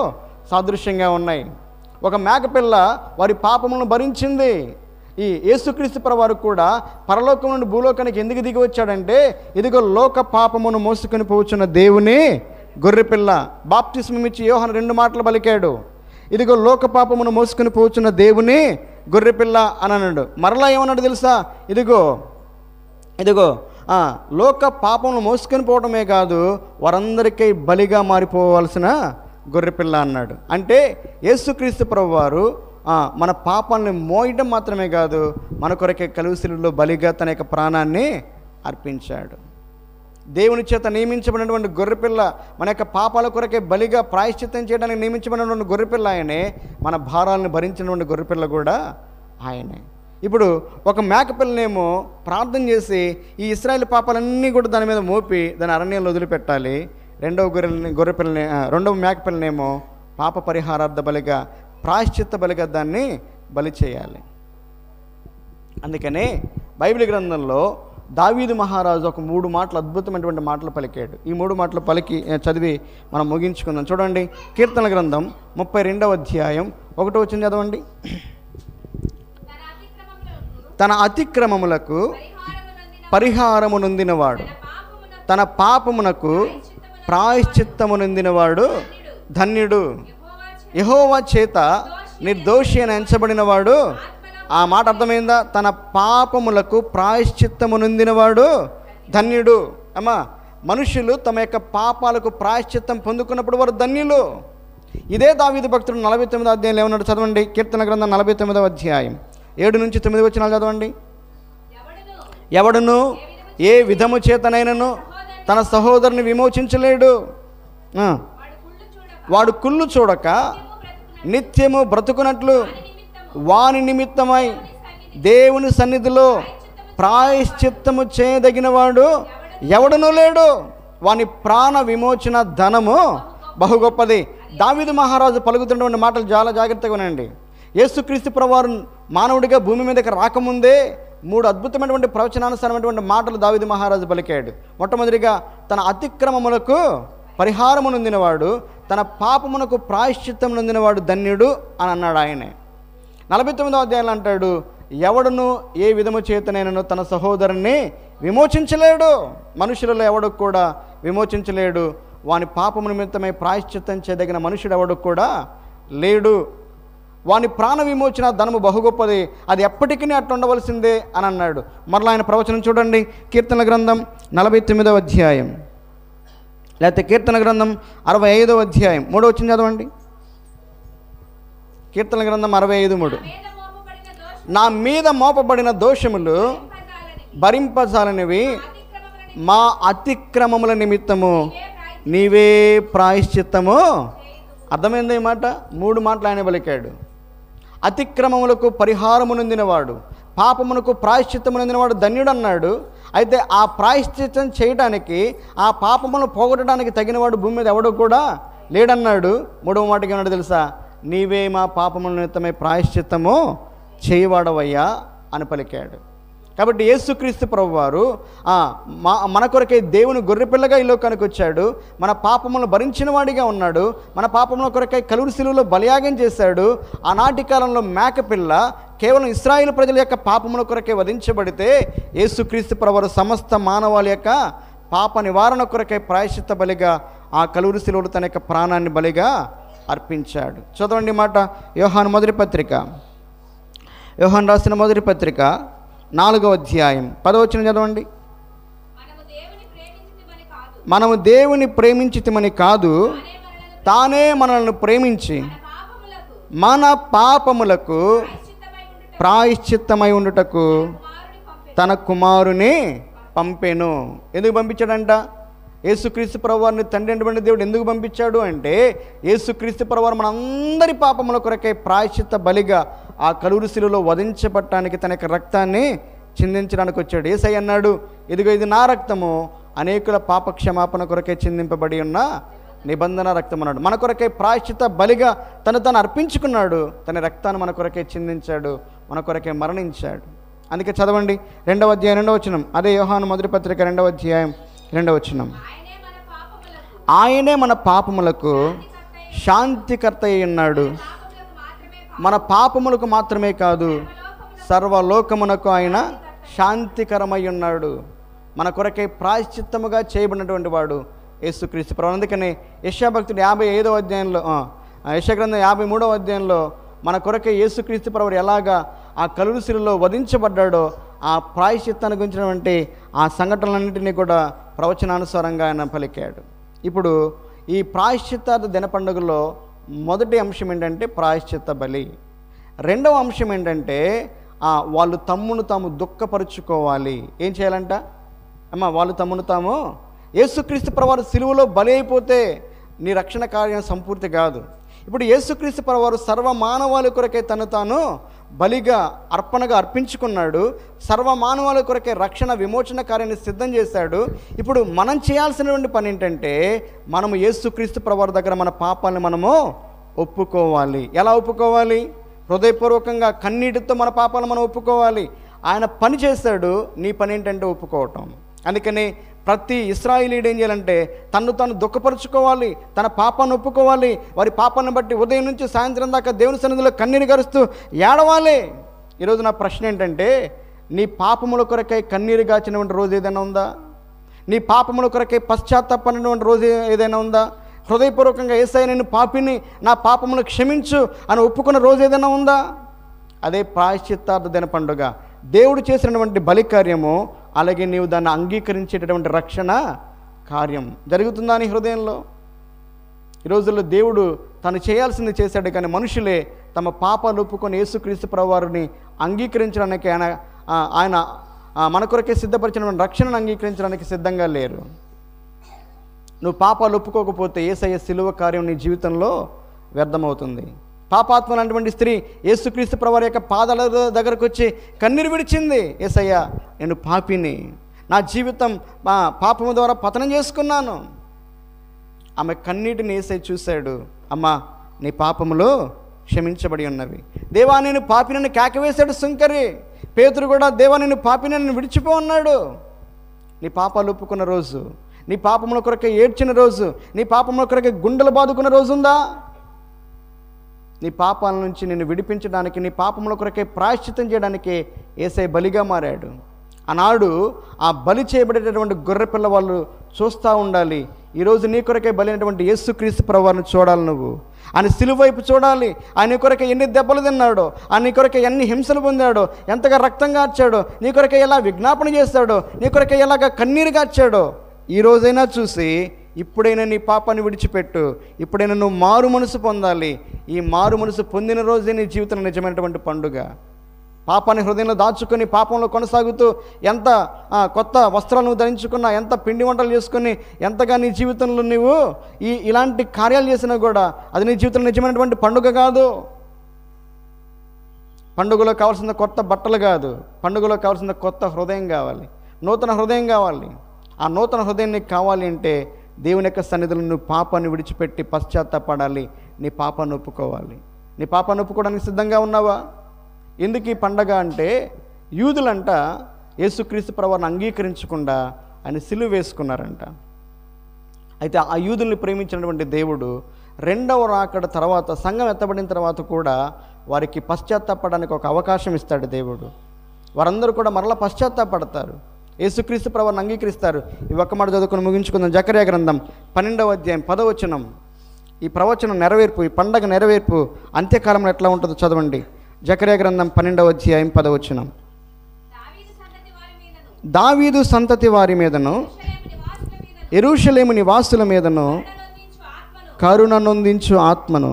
సాదృశ్యంగా ఉన్నాయి. ఒక మేకపిల్ల వారి పాపములను భరించింది. ఈ యేసుక్రీస్తు ప్రభువారు కూడా పరలోకం నుండి భూలోకానికి ఎందుకు దిగి వచ్చాడంటే, ఇదిగో లోక పాపమును మోసుకొని పోవచ్చున్న దేవుని గొర్రెపిల్ల. బాప్తిస్మం ఇచ్చి యోహాను 2 మాటలు పలికాడు, ఇదిగో లోక పాపమును మోసుకొని పోవచ్చున్న దేవుని గొర్రెపిల్ల అని అన్నాడు. మరలా ఏమన్నాడు తెలుసా? ఇదిగో లోక పాపమును మోసుకొని పోవడమే కాదు, వారందరికీ బలిగా మారిపోవాల్సిన గొర్రెపిల్ల అన్నాడు. అంటే యేసుక్రీస్తు ప్రభువారు మన పాపాలను మోయడం మాత్రమే కాదు, మన కొరకే కలువసిలువలో బలిగా తన యొక్క ప్రాణాన్ని అర్పించాడు. దేవుని చేత నియమించబడినటువంటి గొర్రెపిల్ల, మన యొక్క పాపాల కొరకే బలిగా ప్రాయశ్చిత్తం చేయడానికి నియమించబడినటువంటి గొర్రెపిల్ల ఆయనే. మన భారాలను భరించినటువంటి గొర్రెపిల్ల కూడా ఆయనే. ఇప్పుడు ఒక మేకపిల్లనేమో ప్రార్థన చేసి ఈ ఇశ్రాయేలు పాపాలన్నీ కూడా దాని మీద మోపి దాని అరణ్యంలో వదిలిపెట్టాలి. రెండవ మేకపిల్లనేమో పాప పరిహారార్థ బలిగా, ప్రాయశ్చిత్త బలిగా దాన్ని బలి చేయాలి. అందుకనే బైబిల్ గ్రంథంలో దావీదు మహారాజు ఒక 3 మాటలు, అద్భుతమైనటువంటి మాటలు పలికాడు. ఈ 3 మాటలు పలికి చదివి మనం ముగించుకుందాం. చూడండి, కీర్తనల గ్రంథం 32వ అధ్యాయం 1వ వచనం చదవండి. తన అతిక్రమములకు పరిహారము నొందినవాడు, తన పాపమునకు ప్రాయశ్చిత్తము నొందినవాడు ధన్యుడు. యెహోవా చేత నిర్దోషి అని ఎంచబడినవాడు. ఆ మాట అర్థమైందా? తన పాపములకు ప్రాయశ్చిత్తము నొందినవాడు ధన్యుడు. అమ్మా, మనుషులు తమ యొక్క పాపాలకు ప్రాయశ్చిత్తం పొందుకున్నప్పుడు వారు ధన్యులు. ఇదే దావీదు భక్తుడు 49వ అధ్యాయంలో ఏమన్నాడు చదవండి. కీర్తన గ్రంథం 49వ అధ్యాయం 7-9 వచనాలు చదవండి. ఎవడును ఏ విధము చేతనైనను తన సహోదరుని విమోచించలేడు. వాడు కుళ్ళు చూడక నిత్యము బ్రతుకున్నట్లు వాని నిమిత్తమై దేవుని సన్నిధిలో ప్రాయశ్చిత్తము చేయదగినవాడు ఎవడనూ లేడు. వాని ప్రాణ విమోచన ధనము బహు గొప్పది. దావీదు మహారాజు పలుకుతున్నటువంటి మాటలు చాలా జాగ్రత్తగా వినండి. యేసుక్రీస్తు ప్రభువారు మానవుడిగా భూమి మీదకి రాకముందే 3 అద్భుతమైనటువంటి ప్రవచనానుసారమైనటువంటి మాటలు దావీదు మహారాజు పలికాడు. మొట్టమొదటిగా, తన అతిక్రమములకు పరిహారము నొందినవాడు, తన పాపమునకు ప్రాయశ్చిత్తం నొందినవాడు ధన్యుడు అని అన్నాడు ఆయనే. 49వ అధ్యాయంలో అంటాడు, ఎవడును ఏ విధము చేతనైనను తన సహోదరుని విమోచించలేడు, మనుషులలో ఎవడు కూడా విమోచించలేడు, వాని పాపము నిమిత్తమై ప్రాయశ్చిత్తం చేయదగిన మనుషుడు ఎవడు కూడా లేడు, వాని ప్రాణ విమోచన ధనము బహు గొప్పది, అది ఎప్పటికీ అట్లా ఉండవలసిందే అని అన్నాడు. మరలా ఆయన ప్రవచనం చూడండి, కీర్తనల గ్రంథం 49వ అధ్యాయం, లేకపోతే కీర్తన గ్రంథం 65వ అధ్యాయం 3వ వచనం చదవండి. కీర్తన గ్రంథం 65:3, నా మీద మోపబడిన దోషములు భరింపజాలనివి, మా అతిక్రమముల నిమిత్తము నీవే ప్రాయశ్చిత్తము. అర్థమైంది ఈ మాట? 3 మాటలు ఆయన పలికాడు. అతిక్రమములకు పరిహారము నొందినవాడు, పాపమునకు ప్రాయశ్చిత్తము నొందినవాడు ధన్యుడు అన్నాడు. అయితే ఆ ప్రాయశ్చిత్తం చేయడానికి, ఆ పాపమును పోగొట్టడానికి తగినవాడు భూమి మీద ఎవడో కూడా లేడన్నాడు. 3వ మాటకి ఏమన్నాడు తెలుసా? నీవే మా పాపముల నిమిత్తమై ప్రాయశ్చిత్తము చేయవాడవయ్యా అని పలికాడు. కాబట్టి యేసుక్రీస్తు ప్రభువారు మన కొరకే దేవుని గొర్రెపిల్లగా ఈ లోకానికి వచ్చాడు, మన పాపములను భరించిన వాడిగా ఉన్నాడు, మన పాపముల కొరకై కలువరి శిలువలో బలియాగం చేశాడు. ఆనాటి కాలంలో మేకపిల్ల కేవలం ఇశ్రాయేలు ప్రజల యొక్క పాపముల కొరకే వధించబడితే, యేసుక్రీస్తు ప్రభువారు సమస్త మానవాళి యొక్క పాప నివారణ కొరకై ప్రాయశ్చిత్త బలిగా ఆ కలువరి శిలువలో తన యొక్క ప్రాణాన్ని బలిగా అర్పించాడు. చదవండి మాట, యోహాను మొదటి పత్రిక, యోహాను రాసిన మొదటి పత్రిక 4వ అధ్యాయం 10వ వచనం చదవండి. మనము దేవుని ప్రేమించితిమని కాదు, తానే మనల్ని ప్రేమించి మన పాపములకు ప్రాయశ్చిత్తమై ఉండుటకు తన కుమారుని పంపెను. ఎందుకు పంపించాడంట? యేసుక్రీస్తు ప్రభువారిని తండ్రి అయినటువంటి దేవుడు ఎందుకు పంపించాడు అంటే, యేసుక్రీస్తు ప్రభువారు మనందరి పాపముల కొరకై ప్రాయశ్చిత్త బలిగా ఆ కలువరి శిలువలో వధించబడటానికి తన యొక్క రక్తాన్ని చిందించడానికి వచ్చాడు. యేసయ్య అన్నాడు, ఇదిగో ఇది నా రక్తము, అనేకుల పాప క్షమాపణ కొరకై చిందింపబడి ఉన్న నిబంధన రక్తం అన్నాడు. మన కొరకై ప్రాయశ్చిత్త బలిగా తను అర్పించుకున్నాడు, తన రక్తాన్ని మన కొరకై చిందించాడు, మన కొరకై మరణించాడు. అందుకే చదవండి 2వ అధ్యాయం 2వ వచనం, అదే యోహాను మొదటి పత్రిక 2వ అధ్యాయం 2వ వచనం. ఆయనే మన పాపములకు శాంతికర్త అయి ఉన్నాడు, మన పాపములకు మాత్రమే కాదు సర్వలోకమునకు ఆయన శాంతికరమై ఉన్నాడు. మన కొరకై ప్రాయశ్చిత్తముగా చేయబడినటువంటి వాడు యేసుక్రీస్తు ప్రభువు. అందుకని యెషయా భక్తుడు 55వ అధ్యాయంలో, యెషయా గ్రంథం 53వ అధ్యాయంలో మన కొరకై యేసుక్రీస్తు ప్రభువు ఎలాగా ఆ కలువరి శిలువలో వధించబడ్డాడో ఆ ప్రాయశ్చిత్తాన్ని గురించినటువంటి ఆ సంఘటనలన్నింటినీ కూడా ప్రవచనానుసారంగా ఆయన పలికాడు. ఇప్పుడు ఈ ప్రాయశ్చిత్తార్థ దిన పండుగలో మొదటి అంశం ఏంటంటే ప్రాయశ్చిత్త బలి. 2వ అంశం ఏంటంటే వాళ్ళు తమ్మును తాము దుఃఖపరుచుకోవాలి. ఏం చేయాలంట వాళ్ళు తమ్మును తాము, యేసుక్రీస్తు ప్రభువారు సిలువలో బలి అయిపోతే నీ రక్షణ కార్యం సంపూర్తి కాదు. ఇప్పుడు యేసుక్రీస్తు ప్రభువారు సర్వ మానవాళి కొరకే తను తాను బలిగా అర్పణగా అర్పించుకున్నాడు, సర్వ మానవాళి కొరకే రక్షణ విమోచన కార్యాన్ని సిద్ధం చేశాడు. ఇప్పుడు మనం చేయాల్సినటువంటి పని ఏంటంటే, మనము యేసుక్రీస్తు ప్రభువారి దగ్గర మన పాపాలను మనము ఒప్పుకోవాలి. ఎలా ఒప్పుకోవాలి? హృదయపూర్వకంగా కన్నీటితో మన పాపాలను మనం ఒప్పుకోవాలి. ఆయన పని చేశాడు, నీ పని ఏంటంటే ఒప్పుకోవటం. అందుకని ప్రతి ఇశ్రాయేలీయుడు ఏం చేయాలంటే తను దుఃఖపరుచుకోవాలి, తన పాపాన్ని ఒప్పుకోవాలి. వారి పాపాన్ని బట్టి ఉదయం నుంచి సాయంత్రం దాకా దేవుని సన్నిధిలో కన్నీరు గరుస్తూ ఏడవాలి. ఈరోజు నా ప్రశ్న ఏంటంటే, నీ పాపముల కొరకై కన్నీరు గాచినటువంటి రోజు ఏదైనా ఉందా? నీ పాపముల కొరకై పశ్చాత్తాపడినటువంటి రోజు ఏదైనా ఉందా? హృదయపూర్వకంగా యేసయ్య నేను పాపిని, నా పాపమును క్షమించు అని ఒప్పుకున్న రోజు ఏదైనా ఉందా? అదే ప్రాయశ్చిత్తార్థ దిన పండుగ. దేవుడు చేసినటువంటి బలి కార్యము, అలాగే నీవు దాన్ని అంగీకరించేటటువంటి రక్షణ కార్యం జరుగుతుందా నీ హృదయంలో? ఈ రోజుల్లో దేవుడు తను చేయాల్సింది చేశాడు, కానీ మనుషులే తమ పాపాలు ఒప్పుకొని యేసుక్రీస్తు ప్రభువారిని అంగీకరించడానికి ఆయన మన కొరకే సిద్ధపరిచిన రక్షణను అంగీకరించడానికి సిద్ధంగా లేరు. నువ్వు పాపాలు ఒప్పుకోకపోతే యేసయ్య సిలువ కార్యం నీ జీవితంలో వ్యర్థమవుతుంది. పాపాత్మ లాంటి స్త్రీ యేసుక్రీస్తు ప్రభువారి యొక్క పాదాల దగ్గరకు వచ్చి కన్నీరు విడిచింది. యేసయ్య నేను పాపిని, నా జీవితం పాపము ద్వారా పతనం చేసుకున్నాను. ఆమె కన్నీటిని యేసయ్య చూశాడు. అమ్మా నీ పాపములు క్షమించబడి ఉన్నవి. దేవా నేను పాపినని కేకవేశాడు సుంకరి. పేతురు కూడా దేవా నేను పాపినని విడిచిపో అన్నాడు. నీ పాపాలు ఒప్పుకున్న రోజు, నీ పాపముల కొరకే ఏడ్చిన రోజు, నీ పాపముల కొరకే గుండెలు బాదుకున్న రోజు ఉందా? నీ పాపాల నుంచి నిన్ను విడిపించడానికి, నీ పాపముల కొరకే ప్రాయశ్చిత్తం చేయడానికి యేసయ్య బలిగా మారాడు. ఆనాడు ఆ బలి చేయబడేటటువంటి గొర్రెపిల్ల వాళ్ళు చూస్తూ ఉండాలి. ఈరోజు నీ కొరకే బలైనటువంటి యేసుక్రీస్తు ప్రభువారిని చూడాలి. నువ్వు ఆయన సిలువ వైపు చూడాలి. ఆయన కొరకే ఎన్ని దెబ్బలు తిన్నాడో, ఆయన కొరకే ఎన్ని హింసలు పొందాడో, ఎంతగా రక్తం గార్చాడో, నీ కొరకే ఎలా విజ్ఞాపన చేస్తాడో, నీ కొరకే ఎలాగా కన్నీరు గార్చాడో ఈ రోజైనా చూసి ఇప్పుడైనా నీ పాపాన్ని విడిచిపెట్టు. ఇప్పుడైనా నువ్వు మారు మనసు పొందాలి. ఈ మారు మనసు పొందిన రోజే నీ జీవితంలో నిజమైనటువంటి పండుగ. పాపాన్ని హృదయంలో దాచుకొని పాపంలో కొనసాగుతూ ఎంత కొత్త వస్త్రాలను ధరించుకున్నా, ఎంత పిండి వంటలు చేసుకొని, ఎంతగా నీ జీవితంలో నువ్వు ఇలాంటి కార్యాలు చేసినా కూడా అది నీ జీవితంలో నిజమైనటువంటి పండుగ కాదు. పండుగలో కావాల్సిన కొత్త బట్టలు కాదు, పండుగలో కావాల్సిన కొత్త హృదయం కావాలి, నూతన హృదయం కావాలి. ఆ నూతన హృదయం నీకు కావాలి అంటే దేవుని యొక్క సన్నిధిలో నువ్వు పాపాన్ని విడిచిపెట్టి పశ్చాత్తాపడాలి. నీ పాపాన్ని ఒప్పుకోవాలి. నీ పాపాన్ని ఒప్పుకోవడానికి సిద్ధంగా ఉన్నావా? ఎందుకు ఈ పండగ అంటే, యూదులంట యేసుక్రీస్తు ప్రభువుని అంగీకరించకుండా ఆయన సిలువ వేసుకున్నారంట. అయితే ఆ యూదుల్ని ప్రేమించినటువంటి దేవుడు రెండవ రాకడ తర్వాత, సంఘం ఎత్తబడిన తర్వాత కూడా వారికి పశ్చాత్తాపడడానికి ఒక అవకాశం ఇస్తాడు దేవుడు. వారందరూ కూడా మరలా పశ్చాత్తాపడతారు, యేసుక్రీస్తు ప్రభువుని అంగీకరిస్తారు. ఈ ఒక్క మాట చదువుకొని ముగించుకుందాం. జకర్యా గ్రంథం 12వ అధ్యాయం 10వ వచనం. ఈ ప్రవచనం నెరవేర్పు, ఈ పండగ నెరవేర్పు అంత్యకాలంలో ఎట్లా ఉంటుందో చదవండి. జకర్యా గ్రంథం 12వ అధ్యాయం 10వ వచనం. దావీదు సంతతి వారి మీదను యెరూషలేము నివాసుల మీదను కరుణ నొందించు ఆత్మను,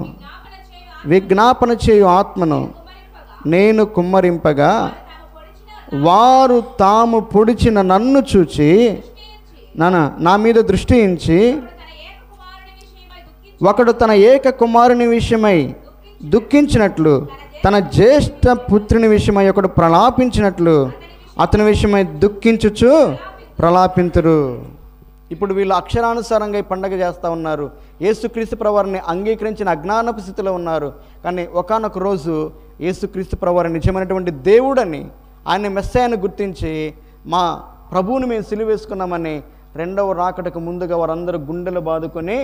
విజ్ఞాపన చేయు ఆత్మను నేను కుమ్మరింపగా వారు తాము పొడిచిన నన్ను చూచి నా మీద దృష్టి ఉంచి, ఒకడు తన ఏక కుమారుని విషయమై దుఃఖించినట్లు, తన జ్యేష్ఠ పుత్రుని విషయమై ఒకడు ప్రలాపించినట్లు అతని విషయమై దుఃఖించుచు ప్రలాపింతురు. ఇప్పుడు వీళ్ళు అక్షరానుసారంగా ఈ పండగ చేస్తూ ఉన్నారు. యేసుక్రీస్తు ప్రభువారిని అంగీకరించిన అజ్ఞానపు స్థితిలో ఉన్నారు. కానీ ఒకానొక రోజు యేసుక్రీస్తు ప్రభువారు నిజమైనటువంటి దేవుడని, ఆయన మెస్సయాను గుర్తించి మా ప్రభువుని మేము సిలువ వేసుకున్నామని రెండవ రాకడకు ముందుగా వారందరూ గుండెలు బాదుకొని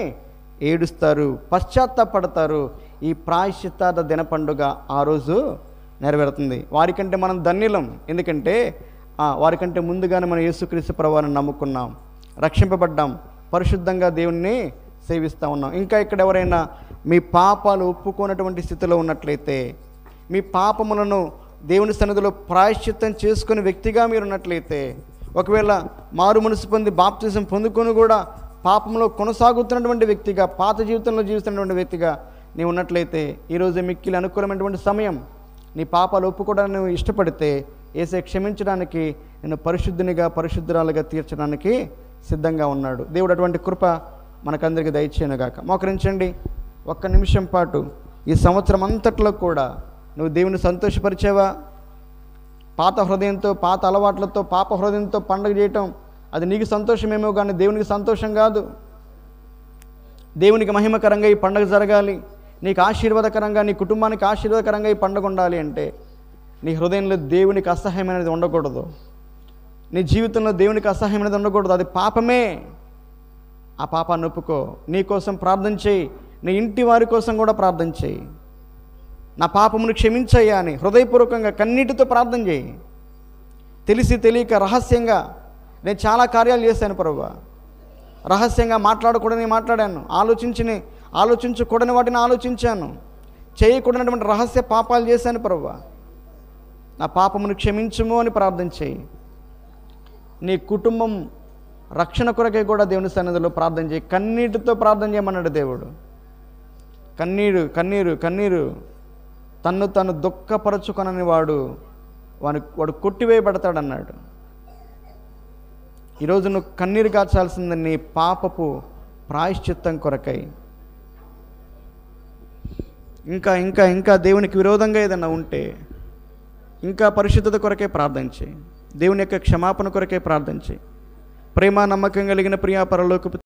ఏడుస్తారు, పశ్చాత్తాపడతారు. ఈ ప్రాయశ్చిత్తార్థ దిన పండుగ ఆ రోజు నెరవేరుతుంది. వారికంటే మనం ధన్యులం. ఎందుకంటే వారికంటే ముందుగానే మనం యేసుక్రీస్తు ప్రభువుని నమ్ముకున్నాం, రక్షింపబడ్డాం, పరిశుద్ధంగా దేవుణ్ణి సేవిస్తూ ఉన్నాం. ఇంకా ఇక్కడ ఎవరైనా మీ పాపాలు ఒప్పుకోనటువంటి స్థితిలో ఉన్నట్లయితే, మీ పాపములను దేవుని సన్నిధిలో ప్రాయశ్చిత్తం చేసుకునే వ్యక్తిగా మీరు ఉన్నట్లయితే, ఒకవేళ మారు మనసు పొంది బాప్తిజం పొందుకొని కూడా పాపంలో కొనసాగుతున్నటువంటి వ్యక్తిగా, పాత జీవితంలో జీవిస్తున్నటువంటి వ్యక్తిగా నీవు ఉన్నట్లయితే, ఈరోజు మిక్కిలి అనుకూలమైనటువంటి సమయం. నీ పాపాలు ఒప్పుకోవడానికి నువ్వు ఇష్టపడితే యేసయ్య క్షమించడానికి, నేను పరిశుద్ధునిగా పరిశుద్ధురాలుగా తీర్చడానికి సిద్ధంగా ఉన్నాడు. దేవుడు అటువంటి కృప మనకందరికీ దయచేయనుగాక. మోకరించండి. ఒక్క నిమిషం పాటు ఈ సంవత్సరం అంతట్లో కూడా నువ్వు దేవుని సంతోషపరిచావా? పాత హృదయంతో, పాత అలవాట్లతో, పాప హృదయంతో పండుగ చేయటం అది నీకు సంతోషమేమో కానీ దేవునికి సంతోషం కాదు. దేవునికి మహిమకరంగా ఈ పండుగ జరగాలి, నీకు ఆశీర్వాదకరంగా, నీ కుటుంబానికి ఆశీర్వాదకరంగా ఈ పండుగ ఉండాలి అంటే నీ హృదయంలో దేవునికి అసహ్యమైనది ఉండకూడదు, నీ జీవితంలో దేవునికి అసహ్యమైనది ఉండకూడదు. అది పాపమే. ఆ పాపాన్ని ఒప్పుకో. నీ కోసం ప్రార్థన చేయి, నీ ఇంటి వారి కోసం కూడా ప్రార్థన చేయి. నా పాపమును క్షమించయ్యా అని హృదయపూర్వకంగా కన్నీటితో ప్రార్థన చేయి. తెలిసి తెలియక రహస్యంగా నేను చాలా కార్యాలు చేశాను ప్రభువా, రహస్యంగా మాట్లాడకూడని మాట్లాడాను, ఆలోచించకూడని వాటిని ఆలోచించాను, చేయకూడనటువంటి రహస్య పాపాలు చేశాను ప్రభువా, నా పాపమును క్షమించుము అని ప్రార్థన చేయి. నీ కుటుంబం రక్షణ కొరకే కూడా దేవుని సన్నిధిలో ప్రార్థన చేయి. కన్నీటితో ప్రార్థన చేయమన్నాడు దేవుడు. కన్నీరు కన్నీరు కన్నీరు తన్ను దుఃఖపరచుకొనని వాడు కొట్టివేయబడతాడన్నాడు. ఈరోజు నువ్వు కన్నీరు కాచాల్సింది నీ పాపపు ప్రాయశ్చిత్తం కొరకై. ఇంకా ఇంకా ఇంకా దేవునికి విరోధంగా ఏదన్నా ఉంటే ఇంకా పరిశుద్ధత కొరకే ప్రార్థన చేయి. దేవుని యొక్క క్షమాపణ కొరకే ప్రార్థన చేయి. ప్రేమ నమ్మకం కలిగిన ప్రియా పరలోకపు